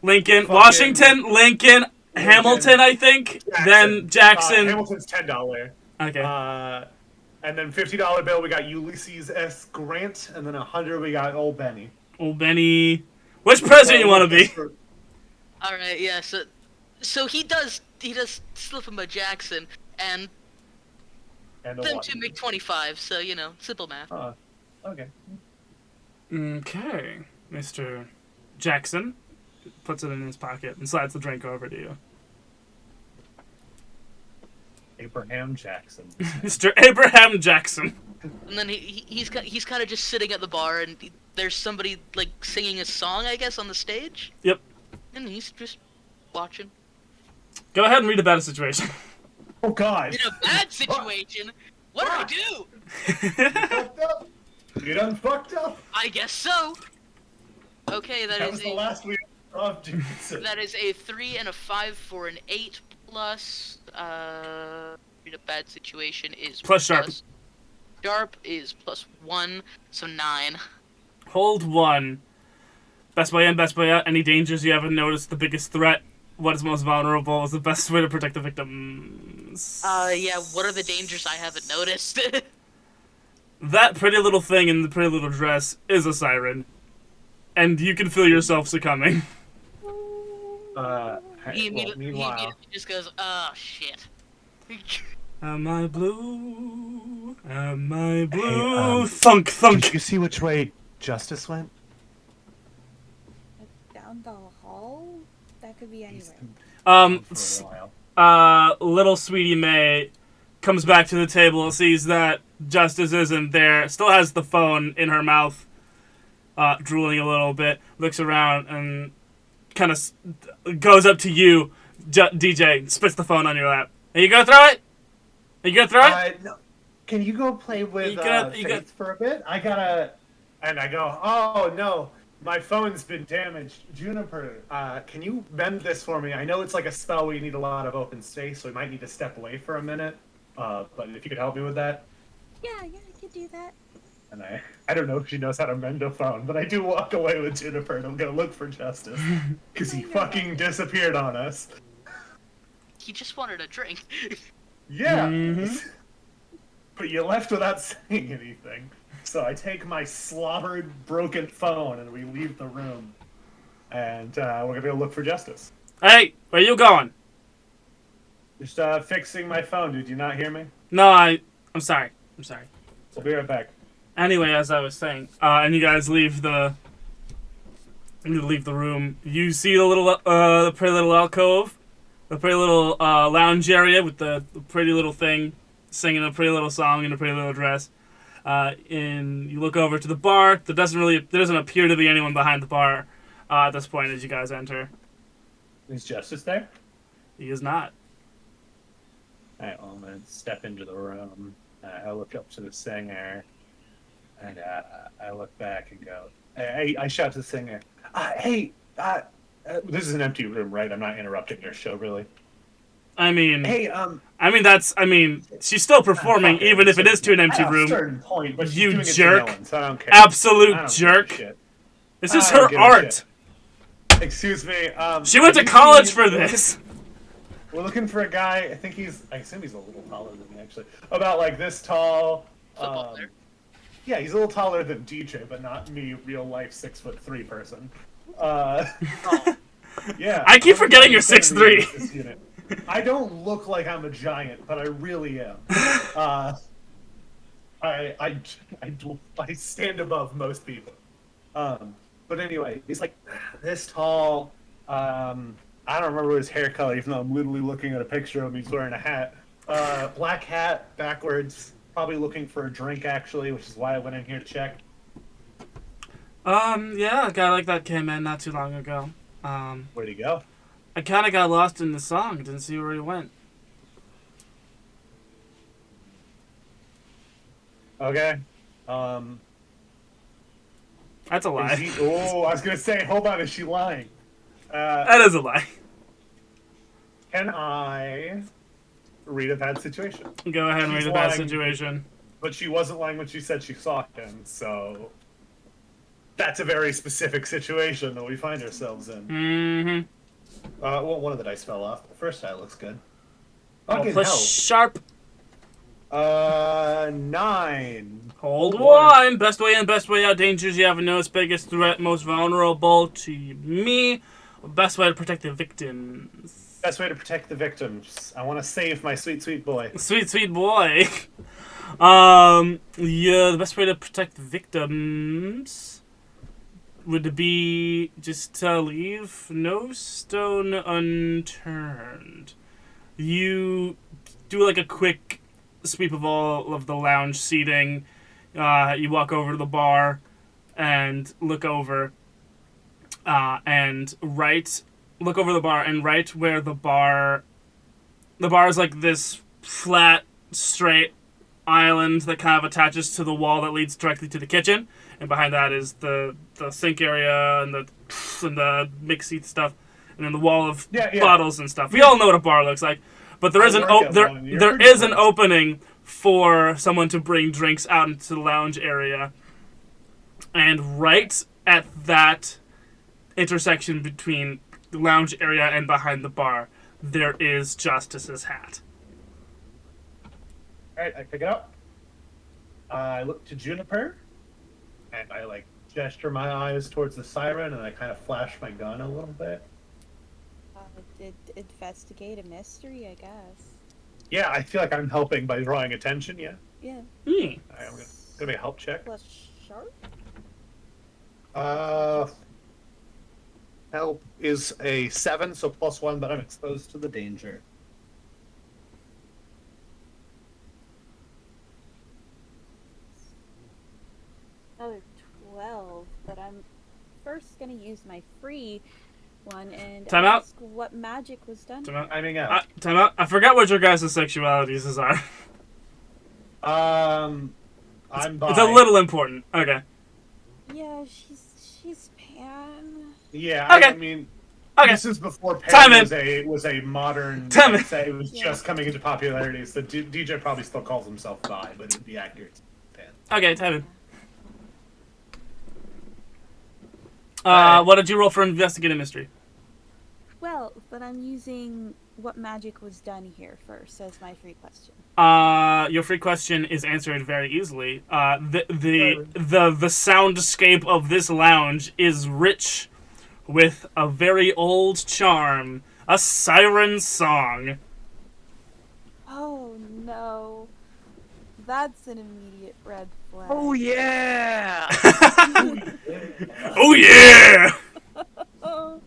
Lincoln, Washington, Lincoln, Hamilton, I think. Jackson. Then Jackson. Hamilton's $10. Okay. And then $50 bill we got Ulysses S. Grant, and then 100 we got Old Benny. Old Benny. Which president you want to be? All right, yeah. So he does slip him a Jackson, and them two make 25. So simple math. Okay. Okay, Mr. Jackson puts it in his pocket and slides the drink over to you. Abraham Jackson. Mr. Abraham Jackson. And then he's kind of just sitting at the bar, and there's somebody like singing a song, I guess, on the stage. Yep. And he's just watching. Go ahead and read about a situation. Oh God. In a bad situation. What did I do? Fucked up. You done fucked up. I guess so. Okay, That was the last we of Jason. That is a 3 and a 5 for an 8 plus. In a bad situation is plus sharp. Sharp is +1, so 9. Hold 1. Best way in, best way out. Any dangers you haven't noticed? The biggest threat. What is most vulnerable? Is the best way to protect the victims. Yeah. What are the dangers I haven't noticed? That pretty little thing in the pretty little dress is a siren, and you can feel yourself succumbing. He Well, meanwhile, immediately just goes, "Oh shit." Am I blue? Am I hey, blue? Thunk, thunk. did you see which way Justice went? Down the hall? That could be He's anywhere. Um, gone for a while. little sweetie May comes back to the table, sees that Justice isn't there, still has the phone in her mouth, drooling a little bit, looks around and kind of goes up to you, DJ, spits the phone on your lap. Are you gonna throw it? Are you gonna throw it? No. Can you go play with Faith for a bit? And I go, oh no, my phone's been damaged. Juniper, can you mend this for me? I know it's like a spell where you need a lot of open space, so we might need to step away for a minute. But if you could help me with that. Yeah, I could do that. And I don't know if she knows how to mend a phone, but I do walk away with Juniper and I'm gonna look for Justice. Because he fucking disappeared on us. He just wanted a drink. Yeah. Mhm. But you left without saying anything. So I take my slobbered, broken phone and we leave the room. And we're gonna go look for Justice. Hey, where you going? Just fixing my phone. Did you not hear me? No, I'm sorry. I'm sorry. I'll be right back. Anyway, as I was saying, and you guys leave the room. You see the pretty little alcove, the pretty little lounge area with the pretty little thing singing a pretty little song in a pretty little dress. And you look over to the bar. There doesn't appear to be anyone behind the bar at this point as you guys enter. Is Justice there? He is not. Alright, well, I'm gonna step into the room. I look up to the singer. And I look back and go, I shout to the singer, hey, this is an empty room, right? I'm not interrupting your show, really. I mean, Hey, she's still performing, okay, even if it is to an empty at a room. certain point, but she's You doing it to jerk. no one, so I don't care. Absolute I don't jerk. give a shit. This is I don't her give a art. shit. Excuse me. She went to college for this. We're looking for a guy. I assume he's a little taller than me, actually. About like this tall. Football player. Yeah, he's a little taller than DJ, but not me, real life 6'3" person. Yeah. I keep forgetting you're 6'3". I don't look like I'm a giant, but I really am. I stand above most people. But anyway, he's like this tall. I don't remember his hair color, even though I'm literally looking at a picture of him. He's wearing a hat, black hat, backwards. Probably looking for a drink, actually, which is why I went in here to check. Yeah, a guy like that came in not too long ago. Where'd he go? I kind of got lost in the song. Didn't see where he went. Okay. That's a lie. I was gonna say, hold on, is she lying? That is a lie. Can I read a bad situation? Go ahead and She's read a bad lying. situation. But she wasn't lying when she said she saw him, so that's a very specific situation that we find ourselves in. Mm-hmm. Well, one of the dice fell off. The first die looks good. I'll Fucking push hell. sharp. 9. Hold one. Best way in, best way out. Dangers you have noticed. Biggest threat, most vulnerable to me. Best way to protect the victims. Best way to protect the victims. I want to save my sweet, sweet boy. Sweet, sweet boy. Yeah, the best way to protect the victims would be just to leave no stone unturned. You do like a quick sweep of all of the lounge seating. You walk over to the bar and look over look over the bar, and right where the bar is like this flat, straight island that kind of attaches to the wall that leads directly to the kitchen, and behind that is the sink area and the mixy stuff, and then the wall of bottles and stuff. We all know what a bar looks like, but there is an opening for someone to bring drinks out into the lounge area, and right at that intersection between the lounge area and behind the bar, there is Justice's hat. Alright, I pick it up. I look to Juniper, and I gesture my eyes towards the siren, and I kind of flash my gun a little bit. Investigate a mystery, I guess. Yeah, I feel like I'm helping by drawing attention. Yeah. Yeah. Hmm. I'm gonna make a help check. Plus sharp. Help is a 7, so +1, but I'm exposed to the danger. Another 12, but I'm first gonna use my free one and Time out. ask what magic was done. Time out. Timing out. Time out. I forgot what your guys' sexualities are. I'm bi. It's a little important. Okay. Yeah, she's pan. Yeah, Okay. I mean, Okay. this is before Time pan was a modern. Time I'd say it was Yeah. just coming into popularity. So DJ probably still calls himself bi, but it'd be accurate. Pan. Okay, time in. What did you roll for investigative mystery? Well, but I'm using what magic was done here first as my free question. Your free question is answered very easily. The soundscape of this lounge is rich with a very old charm, a siren song. Oh no. That's an immediate red flag. Oh yeah! Oh yeah! Oh.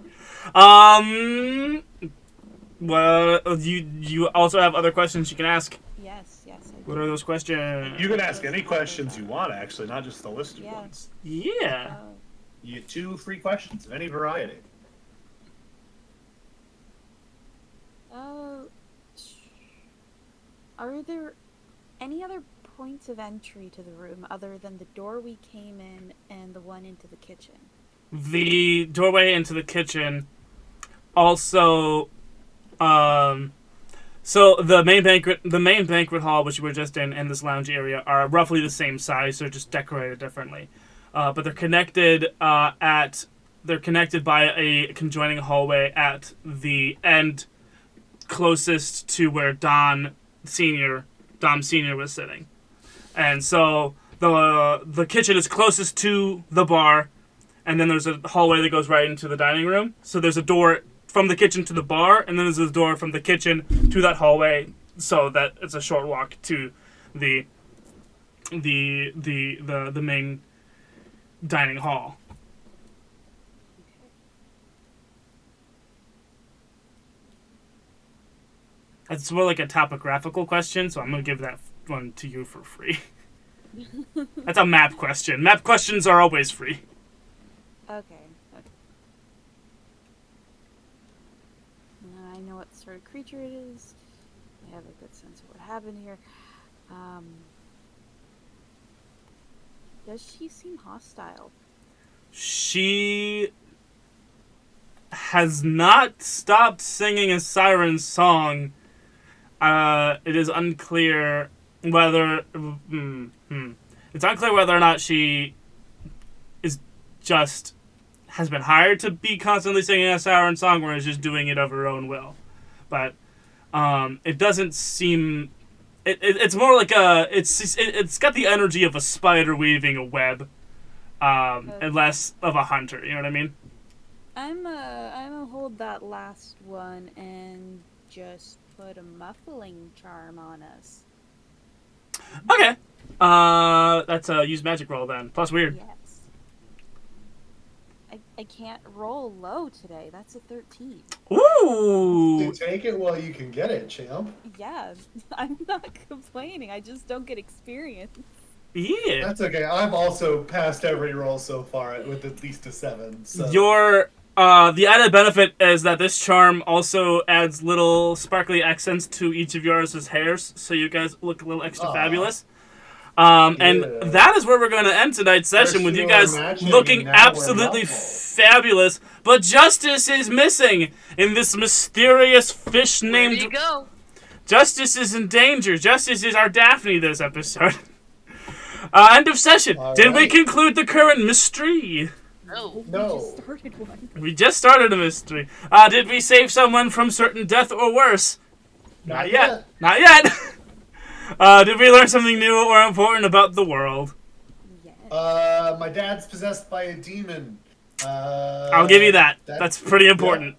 Well, you also have other questions you can ask. Yes, I do. What are those questions? You can ask any questions you want, actually, not just the listed Yeah. ones. Yeah. You get 2 free questions of any variety. Are there any other points of entry to the room other than the door we came in and the one into the kitchen? The doorway into the kitchen also so the main banquet hall, which we were just in, and this lounge area are roughly the same size. They're just decorated differently, but they're connected they're connected by a conjoining hallway at the end closest to where Dom Senior was sitting, and so the kitchen is closest to the bar, and then there's a hallway that goes right into the dining room. So there's a door from the kitchen to the bar, and then there's a door from the kitchen to that hallway, so that it's a short walk to the main dining hall. It's more like a topographical question, so I'm gonna give that one to you for free. That's a map question. Map questions are always free. Okay. I know what sort of creature it is. I have a good sense of what happened here. Does she seem hostile? She has not stopped singing a siren song. It is unclear whether it's unclear whether or not she is just has been hired to be constantly singing a siren song, or is just doing it of her own will. But it doesn't seem. It's more like it's got the energy of a spider weaving a web, and less of a hunter. You know what I mean? I'm gonna hold that last one and just put a muffling charm on us. Okay. That's a use magic roll then. Plus weird. Yes. I can't roll low today. That's a 13. Ooh. Take it while you can get it, champ. Yeah, I'm not complaining. I just don't get experience. Yeah. That's okay. I've also passed every roll so far with at least a 7. So. Your the added benefit is that this charm also adds little sparkly accents to each of yours' hairs, so you guys look a little extra fabulous. And that is where we're going to end tonight's session, with you guys looking absolutely fabulous. But Justice is missing in this mysterious fish named. There you go. Justice is in danger. Justice is our Daphne this episode. End of session. All Did we right. conclude the current mystery? No. No. We just started one. We just started a mystery. Did we save someone from certain death or worse? Not yet. Not yet. Did we learn something new or important about the world? Yes. My dad's possessed by a demon. I'll give you that. That's pretty important.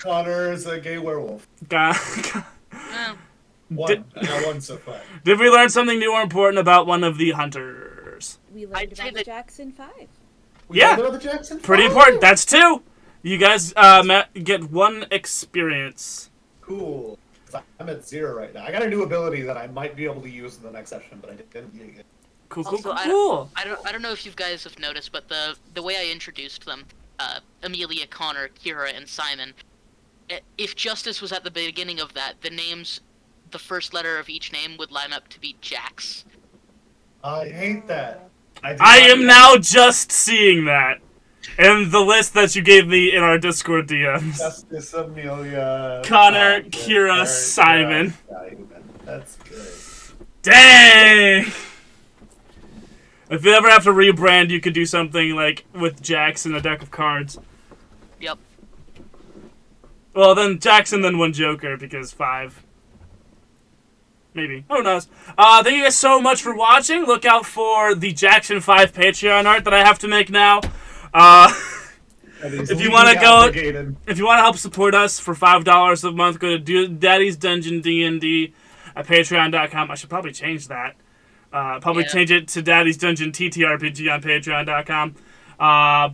Connor's a gay werewolf. Well, One. I got one so far. Did we learn something new or important about one of the hunters? We I'd learned say about the that- Jackson 5. Yeah. You know the Jackson? Pretty Oh! important. That's 2. You guys get 1 experience. Cool. I'm at 0 right now. I got a new ability that I might be able to use in the next session, but I didn't use it. Cool. Also, Cool. I don't know if you guys have noticed, but the way I introduced them, Amelia, Connor, Kira, and Simon. If Justice was at the beginning of that, the names, the first letter of each name would line up to be Jax. I hate that. I am now just seeing that in the list that you gave me in our Discord DMs. Justice, Amelia, Connor, Kira, Simon. That's good. Dang! If you ever have to rebrand, you could do something like with Jax and a deck of cards. Yep. Well, then Jackson, then 1 Joker, because 5. Maybe. Who knows? Thank you guys so much for watching. Look out for the Jackson 5 Patreon art that I have to make now. If you want to help support us for $5 a month, go to Daddy's Dungeon D&D at patreon.com. I should probably change that. Change it to Daddy's Dungeon TTRPG on patreon.com.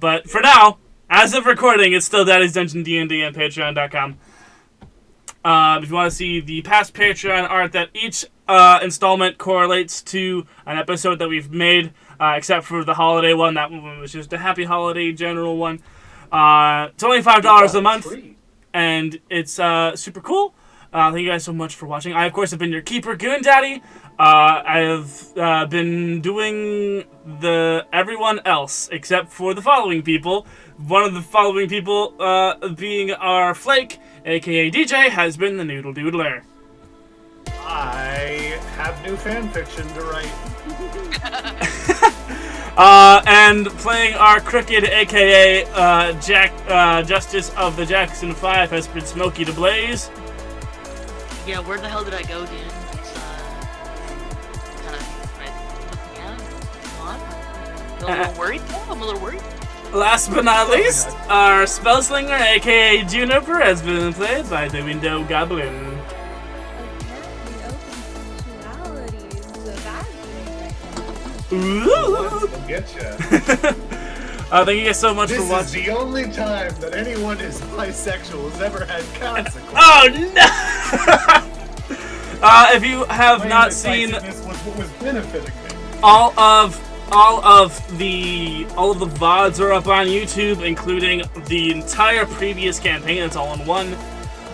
But for now, as of recording, it's still Daddy's Dungeon D&D on patreon.com. If you want to see the past Patreon art that each installment correlates to an episode that we've made, except for the holiday one, that one was just a happy holiday general one. It's only $5 a month, and it's super cool. Thank you guys so much for watching. I, of course, have been your Keeper Goon Daddy. I have been doing everyone else except for the following people. One of the following people being our Flake, aka DJ, has been the Noodledoodler. I have new fan fiction to write. And playing our Crooked, aka Justice of the Jackson 5, has been smokytheblaze. Yeah, where the hell did I go, dude? It's kind of looking out. I'm a little worried. I'm a little worried. Last but not least, our Spellslinger, aka Juniper, has been played by the Windowgoblin. Apparently, open sexuality is a bad thing right now. Ooh! We'll get you. Thank you guys so much for This is watching. the only time that anyone who's bisexual has ever had consequences. Oh no! If you have not seen This was what was benefiting me. all of the VODs are up on YouTube, including the entire previous campaign. It's all in one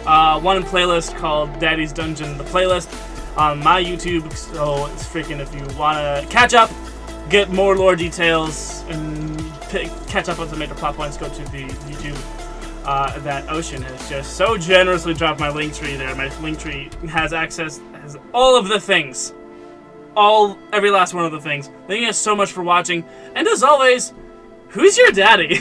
playlist called Daddy's Dungeon, the playlist, on my YouTube. So it's freaking, if you want to catch up, get more lore details, and catch up on some major plot points, go to the YouTube. That Ocean has just so generously dropped my link tree there. My link tree has all of the things. Every last one of the things. Thank you guys so much for watching. And as always, who's your daddy?